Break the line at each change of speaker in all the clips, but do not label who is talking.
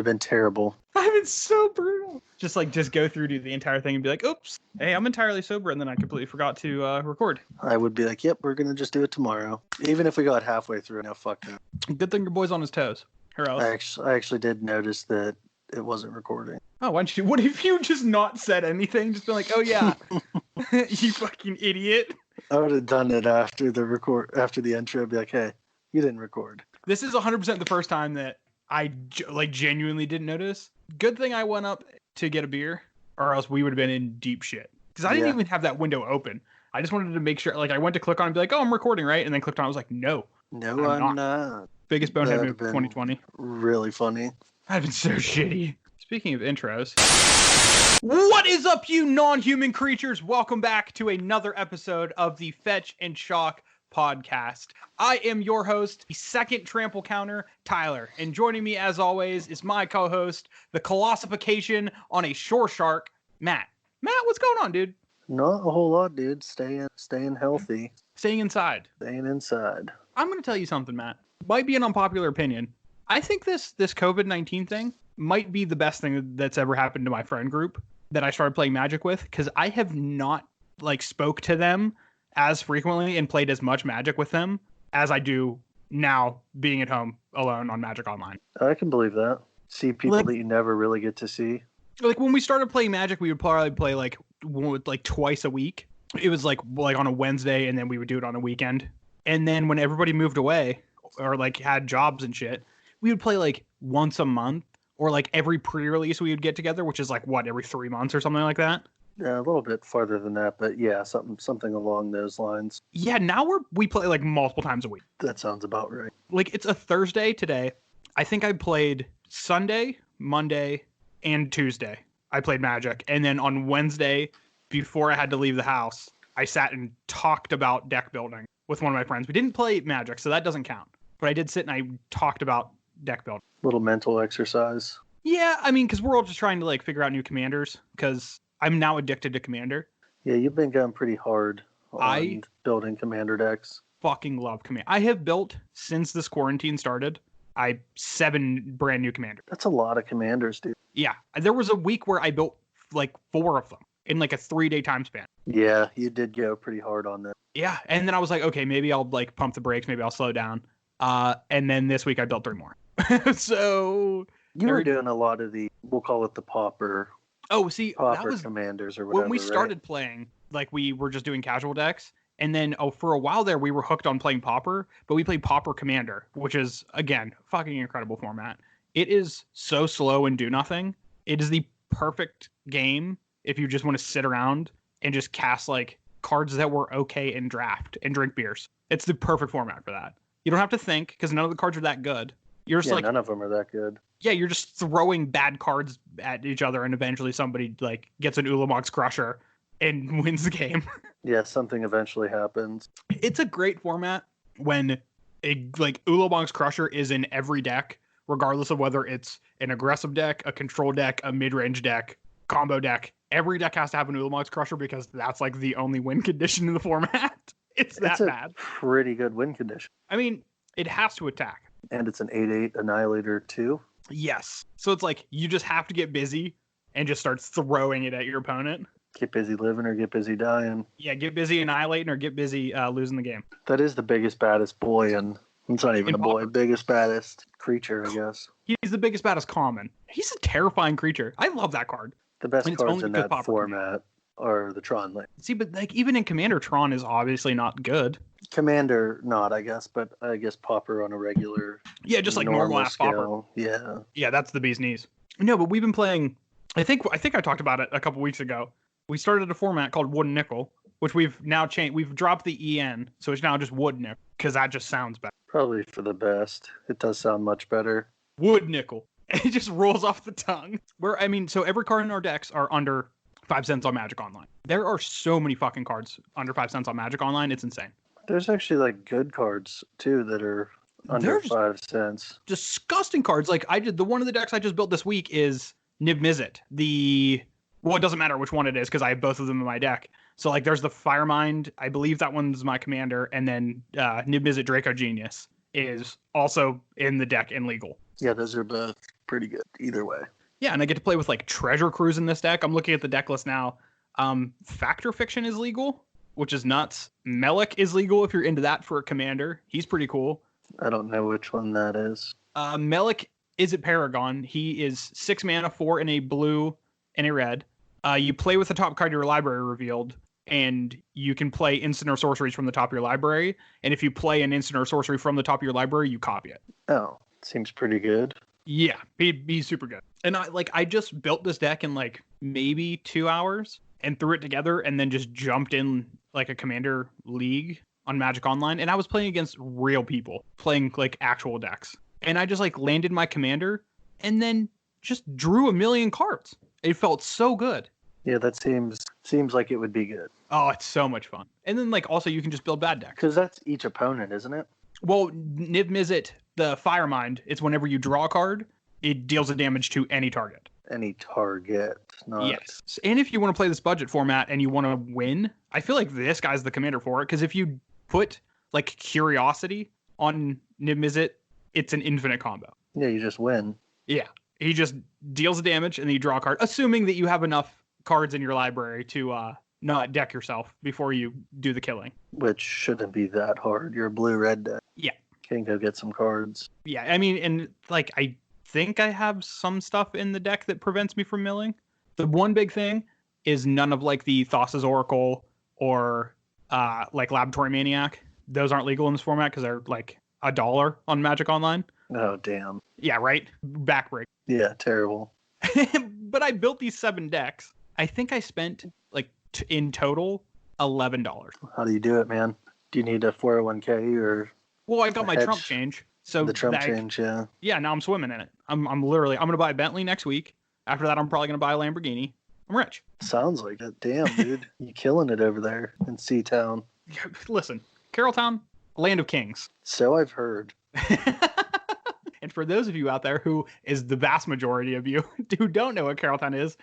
have been terrible.
I've been so brutal. Just go through to the entire thing and be like, oops, hey, I'm entirely sober. And then I completely forgot to record.
I would be like, yep, we're going to just do it tomorrow. Even if we got halfway through, now fuck that.
Good thing your boy's on his toes. Or else.
I actually did notice that it wasn't recording.
Oh, why don't you? What if you just not said anything? Just been like, oh yeah, you fucking idiot.
I would have done it after the intro. I'd be like, hey, you didn't record.
This is 100% the first time that I genuinely didn't notice. Good thing I went up to get a beer, or else we would have been in deep shit. Because I didn't even have that window open. I just wanted to make sure. I went to click on it and be like, oh, I'm recording, right? And then clicked on it. I was like, no.
No, I'm not.
Biggest bonehead move of 2020.
Really funny.
I've been so shitty. Speaking of intros. What is up, you non-human creatures? Welcome back to another episode of the Fetch and Shock podcast. I am your host, the second trample counter, Tyler. And joining me, as always, is my co-host, the colossification on a shore shark, Matt. Matt, what's going on, dude?
Not a whole lot, dude. Staying healthy.
Staying inside.
Staying inside.
I'm going to tell you something, Matt. Might be an unpopular opinion. I think this COVID-19 thing might be the best thing that's ever happened to my friend group that I started playing Magic with, because I have not spoke to them as frequently and played as much Magic with them as I do now being at home alone on Magic Online.
I can believe that. See people that you never really get to see.
When we started playing Magic, we would probably play twice a week. It was like on a Wednesday, and then we would do it on a weekend. And then when everybody moved away or had jobs and shit, we would play once a month, or every pre-release we would get together, which is every 3 months or something like that.
Yeah, a little bit farther than that, but yeah, something along those lines.
Yeah, now we play multiple times a week.
That sounds about right.
It's a Thursday today. I think I played Sunday, Monday, and Tuesday. I played Magic, and then on Wednesday, before I had to leave the house, I sat and talked about deck building with one of my friends. We didn't play Magic, so that doesn't count. But I did sit and I talked about deck building.
Little mental exercise.
Yeah, I mean, because we're all just trying to figure out new commanders, because I'm now addicted to Commander.
Yeah, you've been going pretty hard on building Commander decks.
Fucking love Commander. I have built, since this quarantine started, 7 brand new Commanders.
That's a lot of Commanders, dude.
Yeah, there was a week where I built 4 of them in a 3-day time span.
Yeah, you did go pretty hard on that.
Yeah, and then I was like, okay, maybe I'll pump the brakes, maybe I'll slow down. And then this week I built 3 more. So
you were doing a lot of we'll call it the pauper.
Oh, see, that was
commanders or whatever.
When we started playing, we were just doing casual decks, and then for a while there we were hooked on playing pauper, but we played pauper commander, which is again fucking incredible format. It is so slow and do nothing. It is the perfect game if you just want to sit around and just cast cards that were okay in draft and drink beers. It's the perfect format for that. You don't have to think, because none of the cards are that good. You're just
none of them are that good.
Yeah, you're just throwing bad cards at each other, and eventually somebody gets an Ulamog's Crusher and wins the game.
Yeah, something eventually happens.
It's a great format when Ulamog's Crusher is in every deck, regardless of whether it's an aggressive deck, a control deck, a mid-range deck, combo deck. Every deck has to have an Ulamog's Crusher because that's the only win condition in the format. It's that bad.
Pretty good win condition.
I mean, it has to attack.
And it's an 8/8 Annihilator too.
Yes. So it's you just have to get busy and just start throwing it at your opponent.
Get busy living or get busy dying.
Yeah, get busy annihilating or get busy losing the game.
That is the biggest, baddest boy, and it's not even a boy. Biggest, baddest creature, I guess.
He's the biggest, baddest common. He's a terrifying creature. I love that card.
The best cards in that format are the Tron lane.
See, but even in Commander, Tron is obviously not good.
Commander, not, I guess, but I guess Pauper on a regular.
Yeah, just normal ass Pauper.
Yeah.
Yeah, that's the bee's knees. No, but we've been playing. I think I talked about it a couple weeks ago. We started a format called Wood and Nickel, which we've now changed. We've dropped the EN, so it's now just Wood Nickel, because that just sounds better.
Probably for the best. It does sound much better.
Wood Nickel. It just rolls off the tongue. So every card in our decks are under 5 cents on Magic Online. There are so many fucking cards under 5 cents on Magic Online. It's insane.
There's actually good cards too that are under 5 cents.
Disgusting cards. The one of the decks I just built this week is Nib Mizzet. Well, it doesn't matter which one it is because I have both of them in my deck. So there's the Firemind. I believe that one's my commander, and then Nib Mizzet Draco Genius is also in the deck and legal.
Yeah, those are both pretty good either way.
Yeah, and I get to play with like Treasure Cruise in this deck. I'm looking at the deck list now. Factor Fiction is legal, which is nuts. Melik is legal if you're into that for a commander. He's pretty cool.
I don't know which one that is.
Melik is at Paragon. He is 6 mana, 4 in a blue and a red. You play with the top card of your library revealed, and you can play instant or sorceries from the top of your library. And if you play an instant or sorcery from the top of your library, you copy it.
Oh, seems pretty good.
Yeah, he's super good. And I just built this deck in like maybe 2 hours and threw it together, and then just jumped in like a commander league on Magic Online, and I was playing against real people playing like actual decks. And I just like landed my commander and then just drew a million cards. It felt so good.
Yeah, that seems like it would be good.
Oh, it's so much fun. And then like also you can just build bad decks.
Because that's each opponent, isn't it?
Well, Niv Mizzet, the Firemind, it's whenever you draw a card, it deals a damage to any target.
Any target. Not...
Yes. And if you want to play this budget format and you want to win, I feel like this guy's the commander for it. Because if you put like Curiosity on Niv Mizzet, it's an infinite combo.
Yeah, you just win.
Yeah. He just deals the damage and then you draw a card, assuming that you have enough cards in your library to not deck yourself before you do the killing.
Which shouldn't be that hard. You're a blue-red deck.
Yeah.
Can go get some cards.
Yeah, I mean, and like I think I have some stuff in the deck that prevents me from milling. The one big thing is none of like the Thassa's Oracle or like Laboratory Maniac. Those aren't legal in this format because they're like $1 on Magic Online.
Oh, damn.
Yeah, right? Backbreak.
Yeah, terrible.
But I built these 7 decks. I think I spent like in total $11.
How do you do it, man? Do you need a 401k or...
Well, I got my
hedge?
Trump change. So
the Trump change, yeah.
Yeah, now I'm swimming in it. I'm going to buy a Bentley next week. After that, I'm probably going to buy a Lamborghini. I'm rich.
Sounds like it. Damn, dude. You killing it over there in Seatown.
Listen, Carrolltown, land of kings.
So I've heard.
And for those of you out there who is the vast majority of you who don't know what Carrolltown is,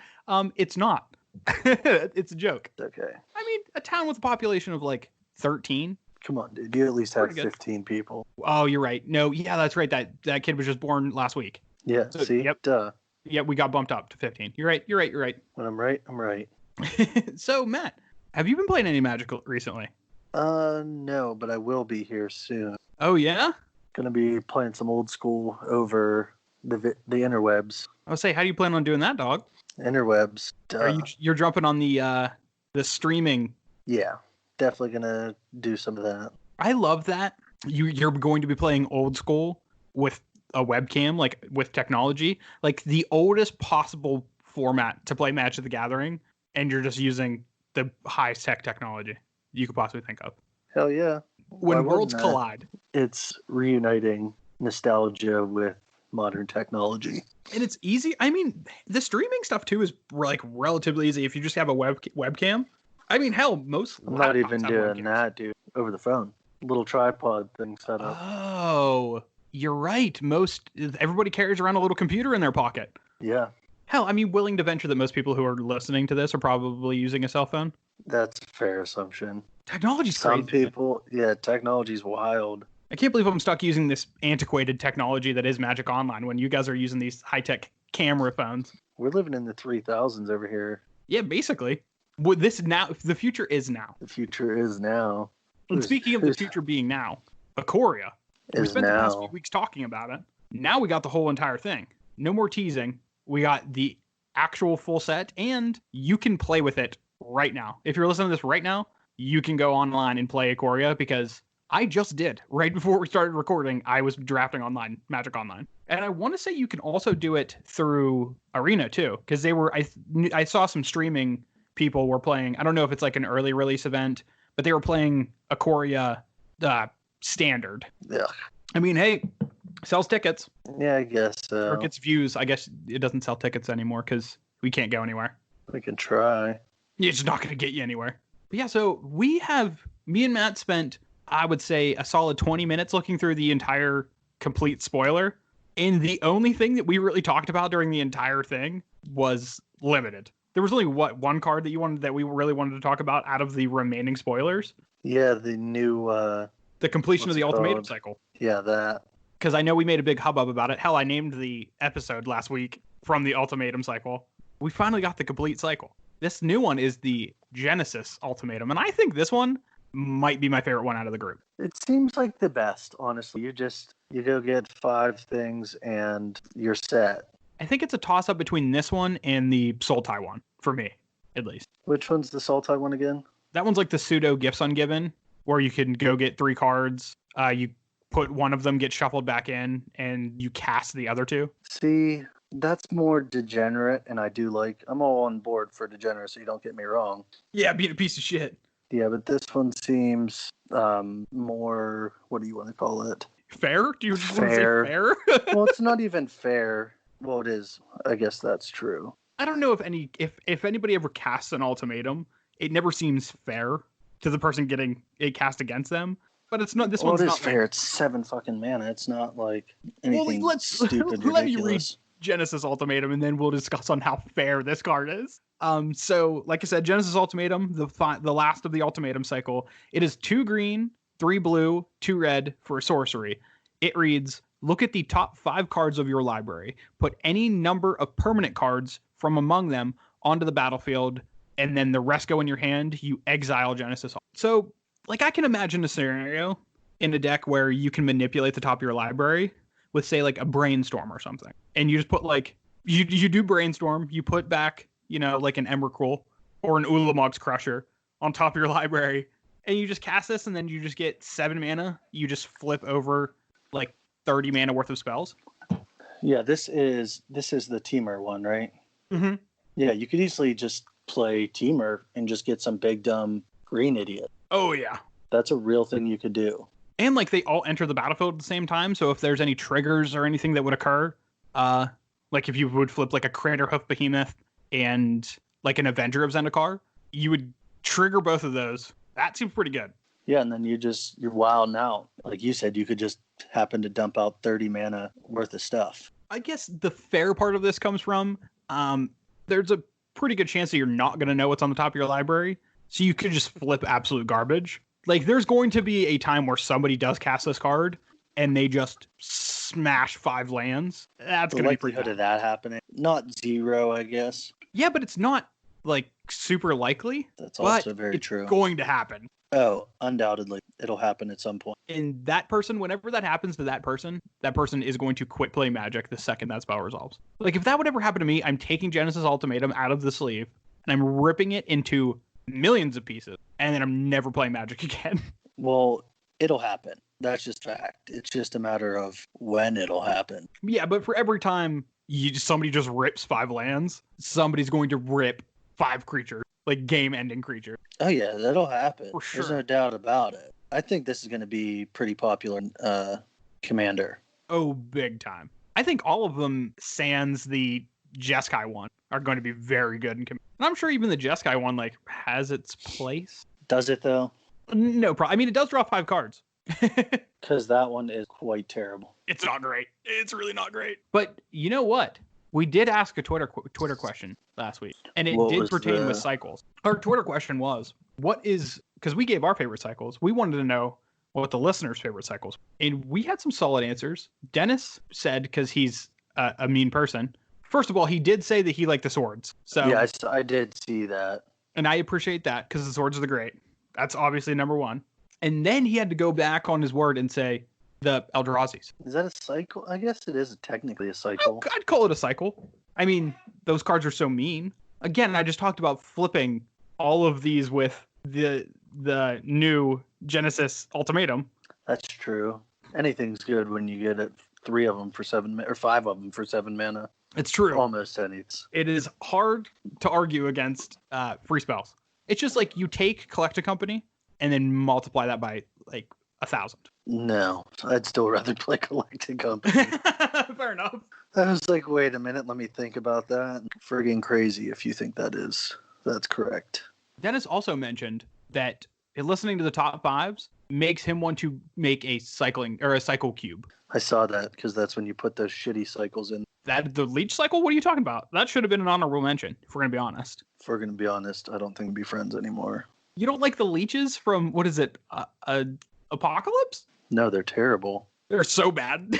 it's not. It's a joke.
Okay.
I mean, a town with a population of like 13.
Come on, dude. You at least have
Pretty good.
15 people.
Oh, you're right. No, yeah, that's right. That kid was just born last week.
Yeah,
So,
see?
yep.
Duh.
Yeah, we got bumped up to 15. You're right.
When I'm right, I'm right.
So, Matt, have you been playing any Magic recently?
No, but I will be here soon.
Oh, yeah?
Gonna be playing some old school over the interwebs.
I would say, how do you plan on doing that, dog?
Interwebs. Duh.
You're jumping on the streaming?
Yeah, definitely gonna do some of that.
I love that. You're going to be playing old school with a webcam, like with technology, like the oldest possible format to play Magic the Gathering, and you're just using the highest tech technology you could possibly think of.
Hell yeah.
When
Why
worlds
wouldn't I?
collide.
It's reuniting nostalgia with modern technology.
And it's easy. I mean, the streaming stuff too is like relatively easy if you just have a webcam. I mean, hell, most
I'm not
laptops
even
have
doing
webcams.
that, dude. Over the phone. Little tripod thing set up.
Oh, you're right. Everybody carries around a little computer in their pocket.
Yeah,
Hell, I mean, willing to venture that most people who are listening to this are probably using a cell phone.
that's a fair assumption.
Technology's
Some
crazy.
people, yeah, technology's wild.
I can't believe I'm stuck using this antiquated technology that is Magic Online when you guys are using these high-tech camera phones.
We're living in the 3000s over here.
Yeah, basically. Would this now? The future is now.
The future is now.
And speaking of the future being now, Ikoria. We
Is
spent the past
now.
few weeks talking about it. Now we got the whole entire thing. No more teasing. We got the actual full set, and you can play with it right now. If you're listening to this right now, you can go online and play Ikoria, because I just did. Right before we started recording, I was drafting online, Magic Online. And I want to say you can also do it through Arena too, because I saw some streaming people were playing. I don't know if it's like an early release event, but they were playing Ikoria standard.
Yeah.
I mean, hey, sells tickets
Yeah, I guess so.
or gets views. I guess it doesn't sell tickets anymore because we can't go anywhere.
We can try.
It's not going to get you anywhere. But yeah, so me and Matt spent, I would say, a solid 20 minutes looking through the entire complete spoiler. And the only thing that we really talked about during the entire thing was limited. There was only one card that we really wanted to talk about out of the remaining spoilers.
Yeah, the new
The completion
What's
of the
it
ultimatum
called?
cycle.
yeah, that.
because I know we made a big hubbub about it. Hell, I named the episode last week from the Ultimatum cycle. We finally got the complete cycle. This new one is the Genesis Ultimatum, and I think this one might be my favorite one out of the group.
It seems like the best, honestly. You go get 5 things and you're set.
I think it's a toss-up between this one and the Sultai one, for me, at least.
Which one's the Sultai one again?
That one's like the pseudo Gifts Ungiven, where you can go get 3 cards, you put one of them, get shuffled back in, and you cast the other 2.
See, that's more degenerate, and I'm all on board for degenerate, so you don't get me wrong.
Yeah, being a piece of shit.
Yeah, but this one seems more, what do you want to call it?
Fair? Do you just want to say fair?
Well, it's not even fair. Well, it is. I guess that's true.
I don't know if anybody ever casts an ultimatum, it never seems fair to the person getting it cast against them. But it's not. This one's not
fair. It's 7 fucking mana. It's not like anything stupid.
Let me read Genesis Ultimatum, and then we'll discuss on how fair this card is. So, like I said, Genesis Ultimatum, the last of the Ultimatum cycle. It is 2 green, 3 blue, 2 red for a sorcery. It reads: look at the top 5 cards of your library. Put any number of permanent cards from among them onto the battlefield, and then the rest go in your hand. You exile Genesis. So, like, I can imagine a scenario in a deck where you can manipulate the top of your library with, say, like a Brainstorm or something. And you just put, like, you do Brainstorm, you put back, like an Emrakul or an Ulamog's Crusher on top of your library, and you just cast this, and then you just get 7 mana. You just flip over, like, 30 mana worth of spells.
Yeah, this is the Teamer one, right?
Mm-hmm.
Yeah, you could easily just play Teamer and just get some big dumb green idiot.
Oh, yeah.
That's a real thing you could do.
And, like, they all enter the battlefield at the same time, so if there's any triggers or anything that would occur, like if you would flip, like, a Craterhoof Behemoth and, like, an Avenger of Zendikar, you would trigger both of those. That seems pretty good.
Yeah, and then you're wilding out. Like you said, you could just happen to dump out 30 mana worth of stuff.
I guess the fair part of this comes from, there's a pretty good chance that you're not going to know what's on the top of your library, so you could just flip absolute garbage. Like, there's going to be a time where somebody does cast this card, and they just smash 5 lands. That's going to be pretty
likelihood of that happening. Not 0, I guess.
Yeah, but it's not, like, super likely.
That's also very true.
It's going to happen.
Oh, undoubtedly. It'll happen at some point.
And that person, whenever that happens to that person is going to quit playing Magic the second that spell resolves. Like, if that would ever happen to me, I'm taking Genesis Ultimatum out of the sleeve, and I'm ripping it into millions of pieces, and then I'm never playing Magic again.
Well, it'll happen. That's just fact. It's just a matter of when it'll happen.
Yeah, but for every time somebody just rips 5 lands, somebody's going to rip 5 creatures, like game-ending creatures.
Oh yeah, that'll happen.
For sure.
There's no doubt about it. I think this is going to be pretty popular Commander.
Oh, big time. I think all of them, sans the Jeskai one, are going to be very good in Commander. And I'm sure even the Jeskai one, like, has its place.
Does it, though?
No problem. I mean, it does draw 5 cards.
Because that one is quite terrible.
It's not great. It's really not great. But you know what? We did ask a Twitter question last week, and it did pertain with cycles. Our Twitter question was, because we gave our favorite cycles, we wanted to know what the listeners' favorite cycles were. And we had some solid answers. Dennis said, because he's a mean person, first of all, he did say that he liked the swords. So
yeah, I did see that.
And I appreciate that, because the swords are the great. That's obviously number one. And then he had to go back on his word and say the Eldrazi's.
Is that a cycle? I guess it is technically a cycle.
I'd call it a cycle. I mean, those cards are so mean. Again, I just talked about flipping all of these with the new Genesis Ultimatum.
That's true. Anything's good when you get it 3 of them for 7 or 5 of them for 7 mana.
It's true.
Almost any.
It is hard to argue against free spells. It's just like you take Collect a Company and then multiply that by like 1,000.
No, I'd still rather play Collect a Company.
Fair enough.
I was like, wait a minute, let me think about that. Friggin' crazy if you think that's correct.
Dennis also mentioned that listening to the top 5s makes him want to make a cycle cube.
I saw that because that's when you put those shitty cycles in.
That the leech cycle? What are you talking about? That should have been an honorable mention, if we're going to be honest.
If we're going to be honest, I don't think we'd be friends anymore.
You don't like the leeches from, what is it, Apocalypse?
No, they're terrible.
They're so bad,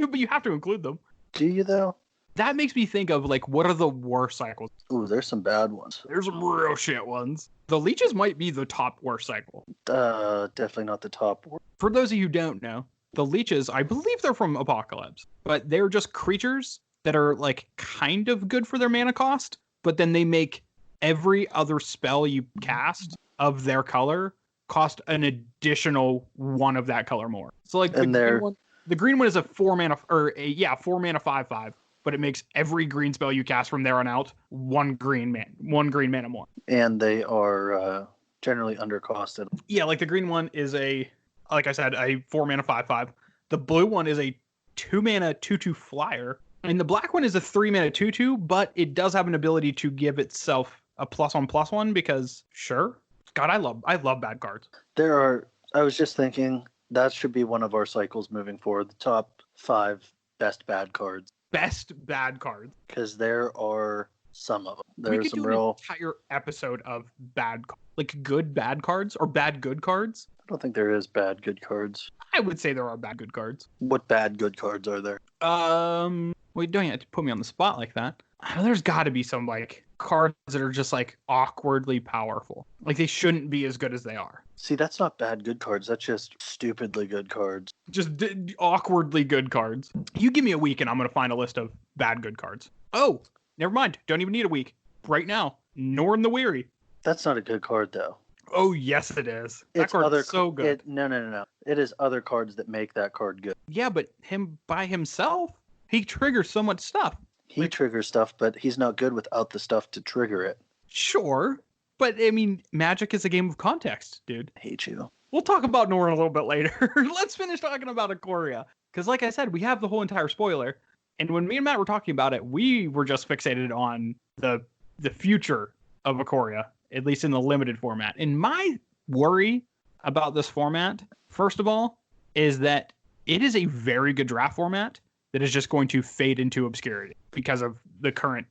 but you have to include them.
Do you though?
That makes me think of like, what are the worst cycles?
Ooh, there's some bad ones.
There's some real shit ones. The leeches might be the top worst cycle.
Definitely not the top.
For those of you who don't know, the leeches, I believe they're from Apocalypse, but they're just creatures that are like kind of good for their mana cost, but then they make every other spell you cast of their color cost an additional one of that color more. So like the green one is a 4 mana 5/5, but it makes every green spell you cast from there on out one green mana more.
And they are generally undercosted.
Yeah, like the green one is like I said, a 4 mana 5/5. The blue one is a 2 mana 2/2 flyer. And the black one is a 3 mana 2/2, but it does have an ability to give itself a +1/+1 because sure. God, I love bad cards.
I was just thinking that should be one of our cycles moving forward. The top 5 best bad cards.
Best bad cards.
Because there are some of them. There's
we could
some
do
real
an entire episode of bad, like good bad cards or bad good cards.
I don't think there is bad good cards.
I would say there are bad good cards.
What bad good cards are there?
Well, you don't have to put me on the spot like that. There's got to be some like cards that are just like awkwardly powerful. Like they shouldn't be as good as they are.
See, that's not bad good cards. That's just stupidly good cards.
Just awkwardly good cards. You give me a week and I'm going to find a list of bad good cards. Oh, never mind. Don't even need a week. Right now, Norin the Weary.
That's not a good card, though.
Oh, yes, it is. That card's so good.
No. It is other cards that make that card good.
Yeah, but him by himself, he triggers so much stuff.
He triggers stuff, but he's not good without the stuff to trigger it.
Sure. But, I mean, Magic is a game of context, dude.
I hate you.
We'll talk about Norin a little bit later. Let's finish talking about Ikoria. Because, like I said, we have the whole entire spoiler. And when me and Matt were talking about it, we were just fixated on the future of Ikoria, at least in the limited format. And my worry about this format, first of all, is that it is a very good draft format that is just going to fade into obscurity because of the current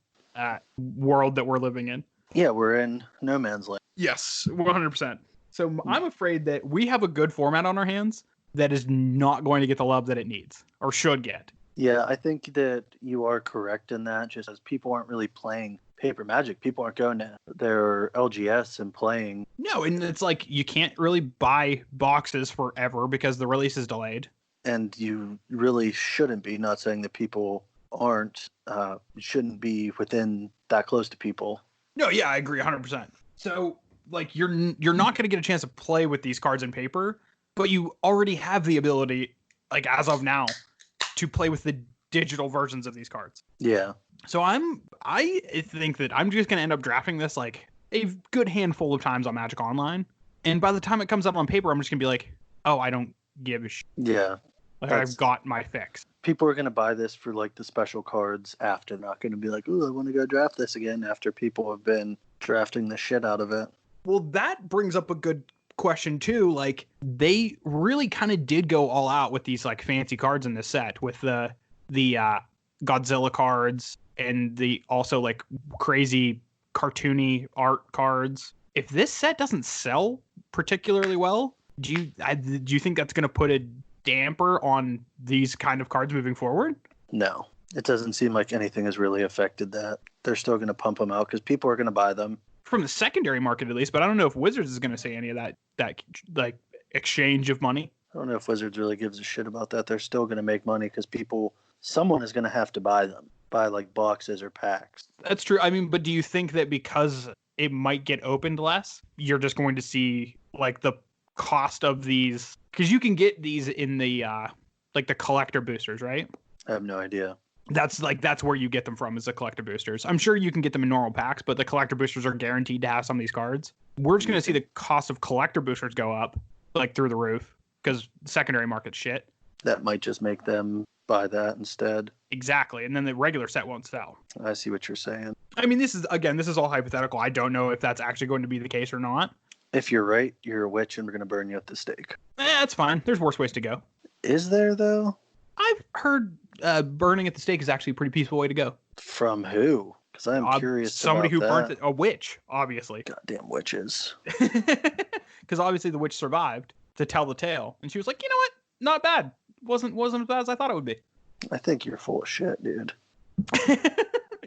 world that we're living in.
Yeah, we're in no man's land.
Yes, 100%. So I'm afraid that we have a good format on our hands that is not going to get the love that it needs or should get.
Yeah, I think that you are correct in that, just as people aren't really playing paper Magic. People aren't going to their LGS and playing.
No, and it's like you can't really buy boxes forever because the release is delayed.
And you really shouldn't be, not saying that people shouldn't be within that close to people.
No, yeah, I agree 100%. So, like, you're not going to get a chance to play with these cards in paper, but you already have the ability, like, as of now, to play with the digital versions of these cards.
Yeah.
So I think that I'm just going to end up drafting this, like, a good handful of times on Magic Online, and by the time it comes up on paper, I'm just going to be like, oh, I don't give a shit.
Yeah.
Like, I've got my fix.
People are going to buy this for, like, the special cards after. Not going to be like, ooh, I want to go draft this again after people have been drafting the shit out of it.
Well, that brings up a good question, too. Like, they really kind of did go all out with these, like, fancy cards in this set with the Godzilla cards and the also, like, crazy cartoony art cards. If this set doesn't sell particularly well, do you think that's going to put a damper on these kind of cards moving forward?
No, it doesn't seem like anything has really affected that. They're still going to pump them out because people are going to buy them
from the secondary market, at least. But I don't know if Wizards is going to say any of that like exchange of money.
I don't know if Wizards really gives a shit about that. They're still going to make money because someone is going to have to buy them, buy like boxes or packs.
That's true. I mean, but do you think that because it might get opened less, you're just going to see like the cost of these? Because you can get these in the like the collector boosters, right?
I have no idea.
That's where you get them from, is the collector boosters. I'm sure you can get them in normal packs, but the collector boosters are guaranteed to have some of these cards. We're just going to see the cost of collector boosters go up like through the roof because secondary market's shit.
That might just make them buy that instead.
Exactly. And then the regular set won't sell.
I see what you're saying.
I mean, this is all hypothetical. I don't know if that's actually going to be the case or not.
If you're right, you're a witch and we're going to burn you at the stake.
That's fine. There's worse ways to go.
Is there, though?
I've heard burning at the stake is actually a pretty peaceful way to go.
From who? Because I'm curious.
Somebody
about
who burnt a witch, obviously.
Goddamn witches.
Because obviously the witch survived to tell the tale. And she was like, you know what? Not bad. wasn't as bad as I thought it would be.
I think you're full of shit, dude.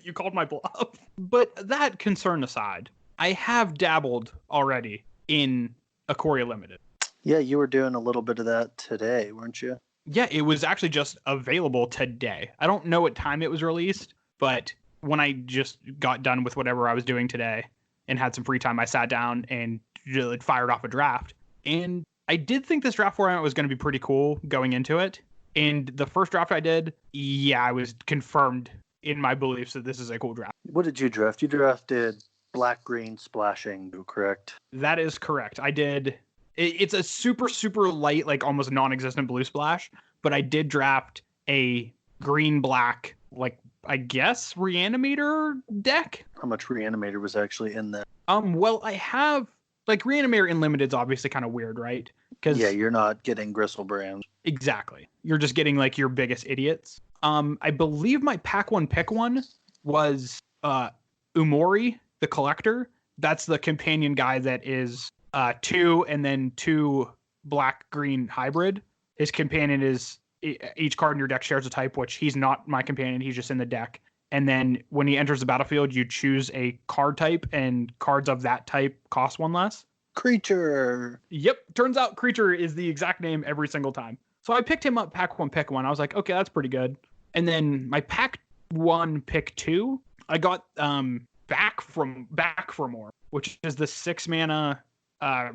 You called my bluff. But that concern aside, I have dabbled already in Ikoria Limited.
Yeah, you were doing a little bit of that today, weren't you?
Yeah, it was actually just available today. I don't know what time it was released, but when I just got done with whatever I was doing today and had some free time, I sat down and fired off a draft. And I did think this draft format was going to be pretty cool going into it. And the first draft I did, I was confirmed in my beliefs that this is a cool draft.
What did you draft? You drafted black-green splashing, correct?
That is correct. I did. It's a super, super light, like almost non-existent blue splash, but I did draft a green-black, like, I guess, Reanimator deck.
How much Reanimator was actually in that?
Well, I have, like, Reanimator in Limited's obviously kind of weird, right?
Yeah, you're not getting Gristlebrand.
Exactly. You're just getting, like, your biggest idiots. I believe my pack one pick one was Umori, the Collector. That's the companion guy that is 2 and then 2 black-green hybrid. His companion is each card in your deck shares a type, which he's not my companion. He's just in the deck. And then when he enters the battlefield, you choose a card type, and cards of that type cost 1 less.
Creature.
Yep. Turns out Creature is the exact name every single time. So I picked him up pack one, pick one. I was like, okay, that's pretty good. And then my pack one, pick 2, I got back for more, which is the 6 mana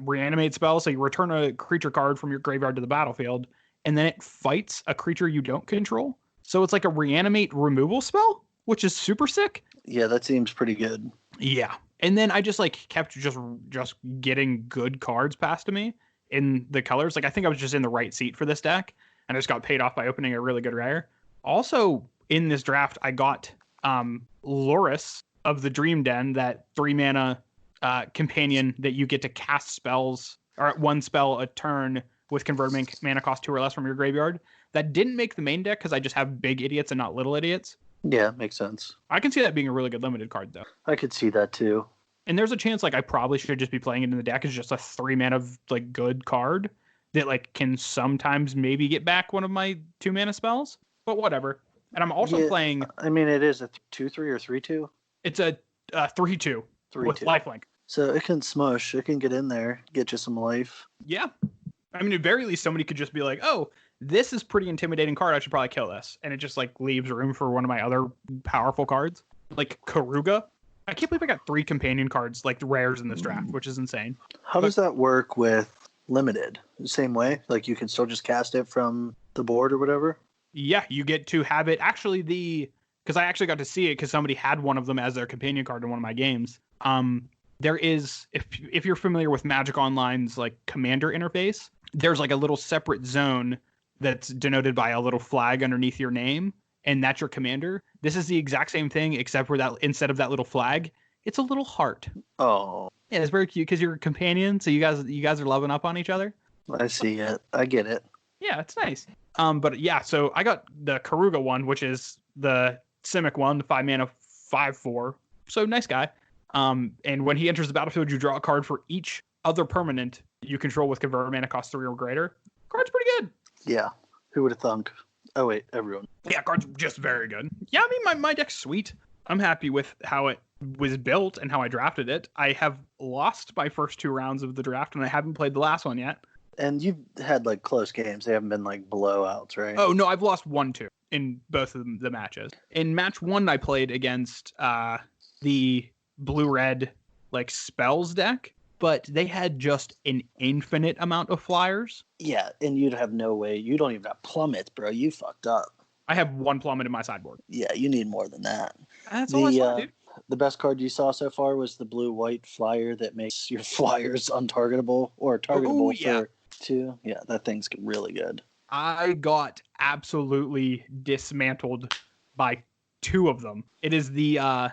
reanimate spell. So you return a creature card from your graveyard to the battlefield, and then it fights a creature you don't control. So it's like a reanimate removal spell, which is super sick.
Yeah, that seems pretty good.
Yeah. And then I just like kept just getting good cards passed to me in the colors. Like I think I was just in the right seat for this deck, and I just got paid off by opening a really good rare. Also in this draft, I got Loris of the Dream Den, that 3 mana companion that you get to cast spells, or 1 spell a turn with converting mana cost 2 or less from your graveyard. That didn't make the main deck because I just have big idiots and not little idiots.
Yeah, makes sense.
I can see that being a really good limited card, though.
I could see that too.
And there's a chance like I probably should just be playing it in the deck as just a 3 mana like good card that like can sometimes maybe get back one of my 2 mana spells, but whatever. And I'm also playing.
I mean, it is a 2/3 or 3/2.
It's a 3/2 with lifelink.
So it can smush. It can get in there, get you some life.
Yeah. I mean, at very least, somebody could just be like, oh, this is pretty intimidating card. I should probably kill this. And it just like leaves room for one of my other powerful cards, like Karuga. I can't believe I got 3 companion cards, like rares in this draft, which is insane.
How does that work with limited? The same way? Like you can still just cast it from the board or whatever?
Yeah, you get to have it. Actually, because I actually got to see it because somebody had one of them as their companion card in one of my games. There is, if you're familiar with Magic Online's like commander interface, there's like a little separate zone that's denoted by a little flag underneath your name, and that's your commander. This is the exact same thing, except for that instead of that little flag, it's a little heart.
Oh,
yeah, it's very cute because you're a companion, so you guys are loving up on each other.
I see it. I get it.
Yeah, it's nice. But yeah, so I got the Karuga one, which is the Simic one, the 5 mana 5/4. So nice guy. And when he enters the battlefield, you draw a card for each other permanent you control with convert mana cost 3 or greater. Card's pretty good.
Yeah. Who would have thunk? Oh wait, everyone.
Yeah, card's just very good. Yeah, I mean my deck's sweet. I'm happy with how it was built and how I drafted it. I have lost my first 2 rounds of the draft, and I haven't played the last one yet.
And you've had like close games. They haven't been like blowouts, right?
Oh no, I've lost 1-2 in both of the matches. In match 1, I played against the blue-red like spells deck, but they had just an infinite amount of flyers.
Yeah, and you'd have no way. You don't even have plummets, bro. You fucked up.
I have 1 plummet in my sideboard.
Yeah, you need more than that.
That's all I saw, dude.
The best card you saw so far was the blue-white flyer that makes your flyers untargetable or targetable for 2. Yeah, that thing's really good.
I got absolutely dismantled by 2 of them. It is the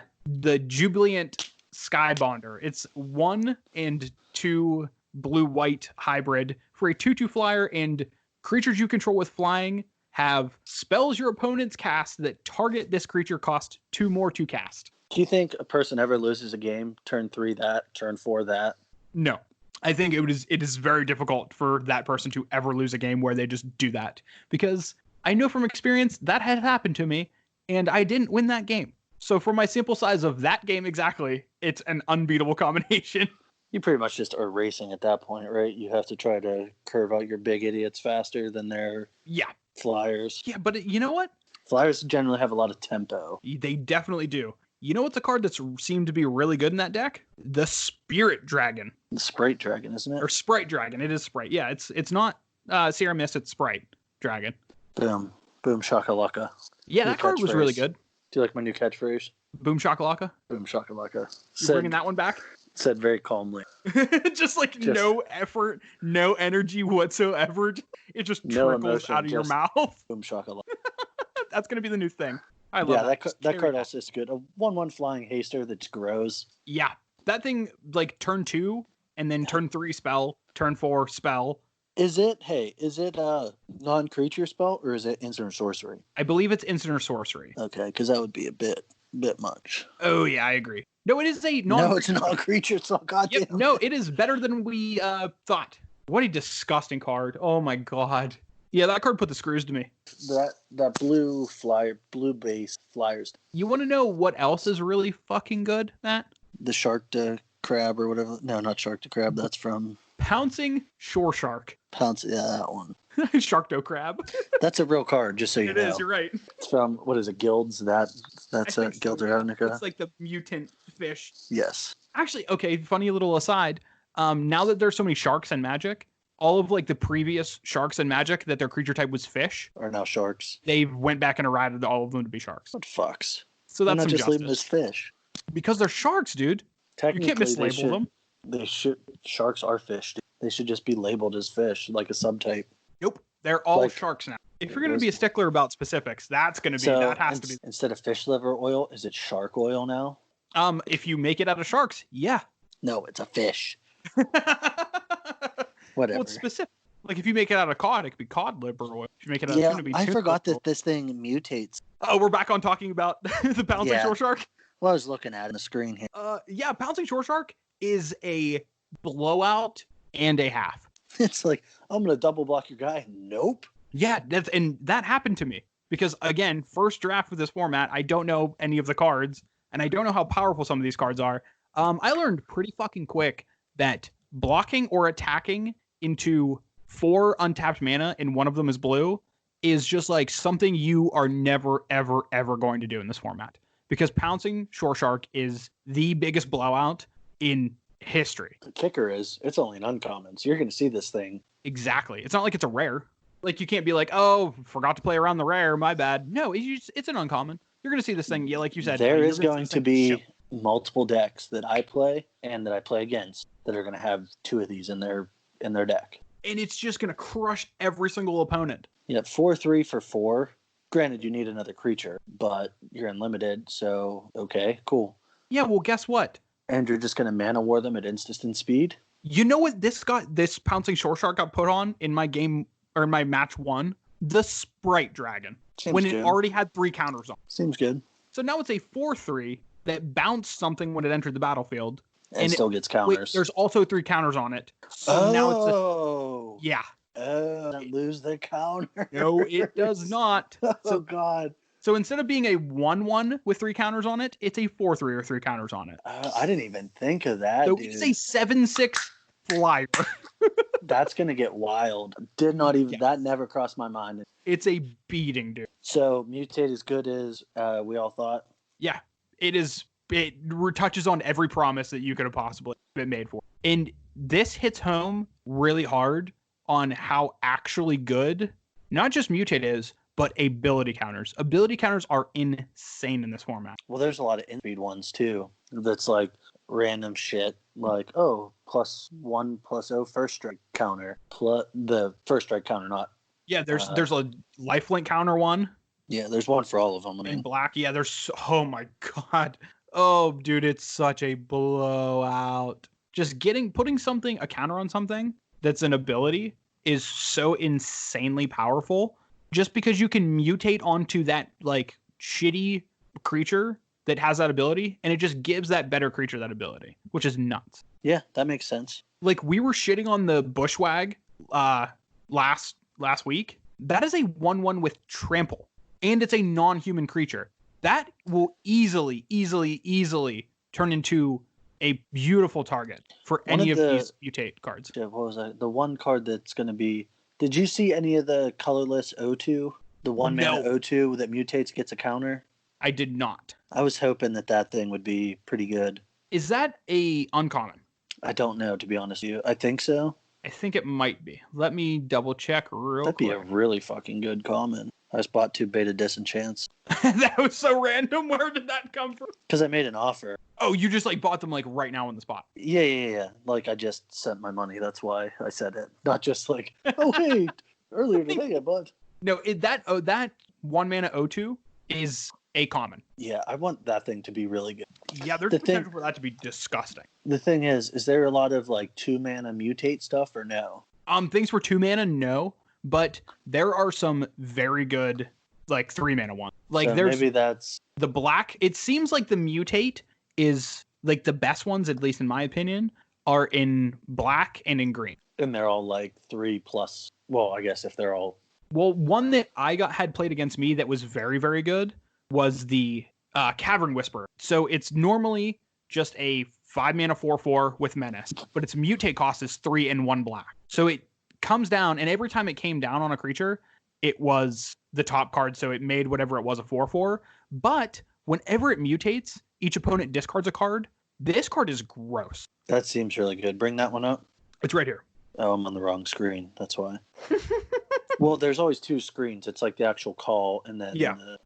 Jubilant Skybonder. It's 1 and 2 blue-white hybrid for a 2/2 flyer, and creatures you control with flying have spells your opponents cast that target this creature cost 2 more to cast.
Do you think a person ever loses a game, turn 3 that, turn 4 that?
No. I think it is very difficult for that person to ever lose a game where they just do that, because I know from experience that had happened to me and I didn't win that game. So for my sample size of that game exactly, it's an unbeatable combination.
You pretty much just are racing at that point, right? You have to try to curve out your big idiots faster than their flyers.
Yeah, but you know what?
Flyers generally have a lot of tempo.
They definitely do. You know what's a card that's seemed to be really good in that deck? The Spirit Dragon.
The Sprite Dragon, isn't it?
Or Sprite Dragon. It is Sprite. Yeah, it's not Sierra Mist, it's Sprite Dragon.
Boom. Boom shakalaka.
Yeah, that card was really good.
Do you like my new catchphrase?
Boom shakalaka?
Boom shakalaka.
You bringing that one back?
Said very calmly.
just no effort, no energy whatsoever. It just trickles out of your mouth.
Boom shakalaka.
That's going to be the new thing. I love
that card also is good. A 1/1 flying haster that just grows.
Yeah. That thing, like, turn 2, and then turn 3 spell, turn 4 spell.
Is it a non-creature spell, or is it instant or sorcery?
I believe it's instant or sorcery.
Okay, because that would be a bit much.
Oh, yeah, I agree. No, it is a
non-creature. No, it's a non-creature spell. Goddamn.
Yep, no, it is better than we thought. What a disgusting card. Oh, my God. Yeah, that card put the screws to me.
That blue base flyers.
You want to know what else is really fucking good, Matt?
The shark to crab or whatever. No, not shark to crab. That's from
Pouncing Shore Shark.
Yeah, that one.
Sharkdo Crab.
That's a real card, just so you know.
It is, you're right.
It's from, what is it, Guilds? That's Guilds Ravnica.
It's like the mutant fish.
Yes.
Actually, okay, funny little aside. Now that there's so many sharks in Magic, all of like the previous sharks in Magic that their creature type was fish
are now sharks.
They went back and errated all of them to be sharks.
What fucks?
So that's some
just
justice.
Leave them as fish.
Because they're sharks, dude. You can't mislabel them.
They should. Sharks are fish. Dude. They should just be labeled as fish, like a subtype.
Nope, they're all sharks now. If you're going to be a stickler about specifics, that has to be.
Instead of fish liver oil, is it shark oil now?
If you make it out of sharks, yeah.
No, it's a fish. Whatever.
Well, it's specific. Like if you make it out of cod, it could be cod liver oil. If you make it out of tuna, it'd be tuna.
I forgot that this thing mutates.
Oh, we're back on talking about the Pouncing Shore Shark?
Well, I was looking at it on the screen here.
Yeah, Pouncing Shore Shark is a blowout and a half.
It's like, I'm going to double block your guy. Nope.
Yeah, that happened to me. Because, again, first draft of this format, I don't know any of the cards, and I don't know how powerful some of these cards are. I learned pretty fucking quick that blocking or attacking into 4 untapped mana, and one of them is blue, is just like something you are never, ever, ever going to do in this format. Because Pouncing Shore Shark is the biggest blowout in history.
The kicker is, it's only an uncommon, so you're going to see this thing.
Exactly. It's not like it's a rare. Like, you can't be like, oh, forgot to play around the rare, my bad. No, it's an uncommon. You're going to see this thing, like you said.
There is going to be multiple decks that I play and that I play against that are going to have 2 of these in their deck.
And it's just going to crush every single opponent.
Yeah, 4/3 for 4. Granted, you need another creature, but you're unlimited, so okay, cool.
Yeah, well, guess what?
And you're just going to mana war them at instant speed?
You know what this Pouncing Shore Shark got put on in my game, or in my match 1? The Sprite Dragon.
Seems
when
good.
It already had 3 counters on.
Seems good.
So now it's a 4/3 that bounced something when it entered the battlefield.
And still gets counters.
Wait, there's also 3 counters on it. So now it's
yeah. Lose the counter.
No, it does not.
Oh, God.
So instead of being a 1/1 with 3 counters on it, it's a 4/3 or 3 counters on it.
I didn't even think of that.
So
dude.
it's a 7/6 flyer.
That's gonna get wild. That never crossed my mind.
It's a beating, dude.
So mutate as good as we all thought.
Yeah, it is. It touches on every promise that you could have possibly been made for, and this hits home really hard on how actually good not just mutate is, but ability counters. Ability counters are insane in this format.
Well, there's a lot of in-speed ones too. That's like random shit. Like, oh, +1/+0 first strike counter. Plus the first strike counter, not.
Yeah, there's a lifelink counter one.
Yeah, there's one for all of them.
In black. Yeah, oh my God. Oh, dude, it's such a blowout. Just putting a counter on something that's an ability is so insanely powerful. Just because you can mutate onto that like shitty creature that has that ability, and it just gives that better creature that ability, which is nuts.
Yeah, that makes sense.
Like we were shitting on the Bushwag last week. That is a 1/1 with trample, and it's a non-human creature. That will easily turn into a beautiful target for any of these mutate cards.
What was that? The one card that's going to be... Did you see any of the colorless O2? The one mana O2 that mutates gets a counter?
I did not.
I was hoping that thing would be pretty good.
Is that a uncommon?
I don't know, to be honest with you. I think so.
I think it might be. Let me double check real quick.
That'd be a really fucking good common. I just bought 2 beta disenchants.
That was so random. Where did that come from?
Because I made an offer.
Oh, you just like bought them like right now on the spot.
Yeah. Like I just sent my money. That's why I said it. Not just like, oh hey, earlier today I bought.
No, that 1 mana O2 is a common.
Yeah, I want that thing to be really good.
Yeah, there's potential for that to be disgusting.
The thing is there a lot of like 2 mana mutate stuff or no?
Things for 2 mana, no. But there are some very good, like 3 mana ones. Like
so maybe that's
the black. It seems like the mutate is like the best ones, at least in my opinion, are in black and in green.
And they're all like 3+. Well, I guess if they're all.
Well, one that I had played against me that was very, very good was the Cavern Whisperer. So it's normally just a 5 mana 4/4 with menace, but its mutate cost is 3 and 1 black. So it comes down, and every time it came down on a creature, it was the top card, so it made whatever it was a 4/4. But whenever it mutates, each opponent discards a card. This card is gross.
That seems really good. Bring that one up.
It's right here.
Oh, I'm on the wrong screen. That's why. Well, there's always 2 screens. It's like the actual call, and then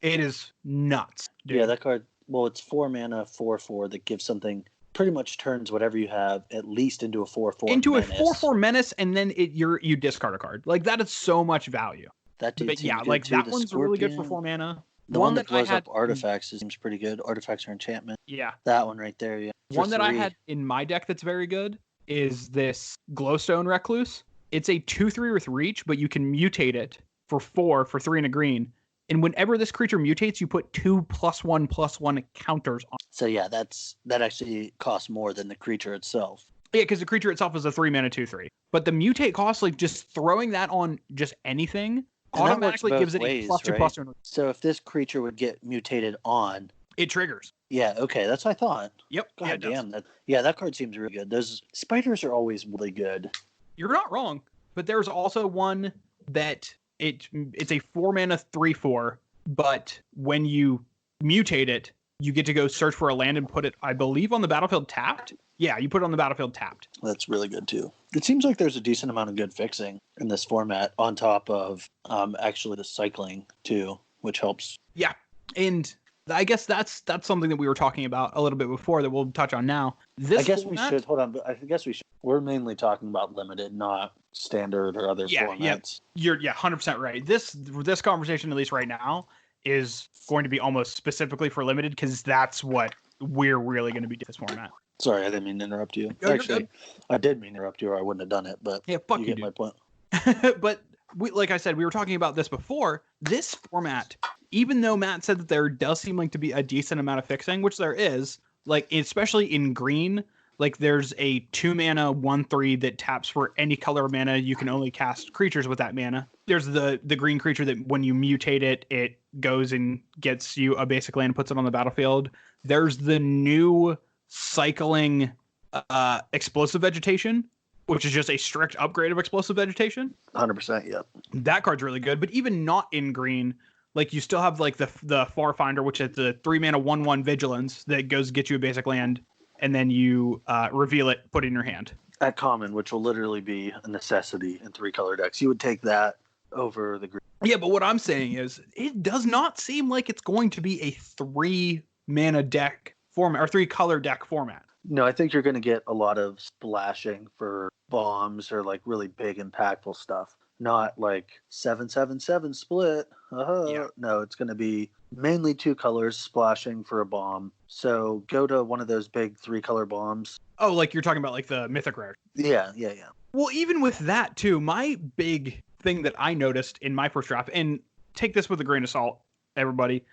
it is nuts, dude.
Yeah, that card. Well, it's 4 mana 4/4 that gives something. Pretty much turns whatever you have at least into a 4/4
into
menace.
A 4/4 menace, and then you discard a card. Like that is so much value.
That dude
but yeah, like that one's really good for 4 mana.
The one that blows up artifacts seems pretty good. Artifacts are enchantment.
Yeah,
that one right there. Yeah,
one that I had in my deck that's very good is this Glowstone Recluse. It's a 2/3 with reach, but you can mutate it for 4 for 3 and a green. And whenever this creature mutates, you put 2 +1/+1 counters on.
So yeah, that actually costs more than the creature itself.
Yeah, because the creature itself is a 3 mana 2/3. But the mutate cost, like just throwing that on just anything, automatically gives it a +2/+2.
So if this creature would get mutated on,
it triggers.
Yeah, okay, that's what I thought.
Yep.
God damn that. Yeah, that card seems really good. Those spiders are always really good.
You're not wrong, but there's also one that it's a 4 mana 3/4, but when you mutate it, you get to go search for a land and put it, I believe, on the battlefield tapped. Yeah, you put it on the battlefield tapped.
That's really good too. It seems like there's a decent amount of good fixing in this format on top of actually the cycling too, which helps.
Yeah, and I guess that's something that we were talking about a little bit before that we'll touch on now.
I guess we should. Hold on, but I guess we should. We're mainly talking about limited, not standard or other formats.
You're 100% right. This conversation, at least right now, is going to be almost specifically for limited because that's what we're really going to be doing this format.
Sorry, I didn't mean to interrupt you.
No,
actually, I did mean to interrupt you, or I wouldn't have done it. But
yeah, fuck
you get my point.
But like I said, we were talking about this before. This format, even though Matt said that there does seem like to be a decent amount of fixing, which there is, like especially in green, like there's a 2 mana 1/3 that taps for any color of mana. You can only cast creatures with that mana. There's the green creature that when you mutate it, it goes and gets you a basic land and puts it on the battlefield. There's the new cycling explosive vegetation, which is just a strict upgrade of explosive vegetation.
100%, yep.
That card's really good, but even not in green, like you still have like the Farfinder, which is the 3 mana 1/1 vigilance that goes get you a basic land, and then you reveal it, put it in your hand.
At common, which will literally be a necessity in 3-color decks. You would take that over the green.
Yeah, but what I'm saying is it does not seem like it's going to be a 3 mana deck format or 3-color deck format.
No, I think you're going to get a lot of splashing for bombs or like really big impactful stuff. Not like 7/7/7 split. Yeah. No, it's going to be mainly 2 colors splashing for a bomb. So go to one of those big 3-color bombs.
Oh, like you're talking about like the Mythic Rare.
Yeah.
Well, even with that too, my big thing that I noticed in my first draft, and take this with a grain of salt, everybody.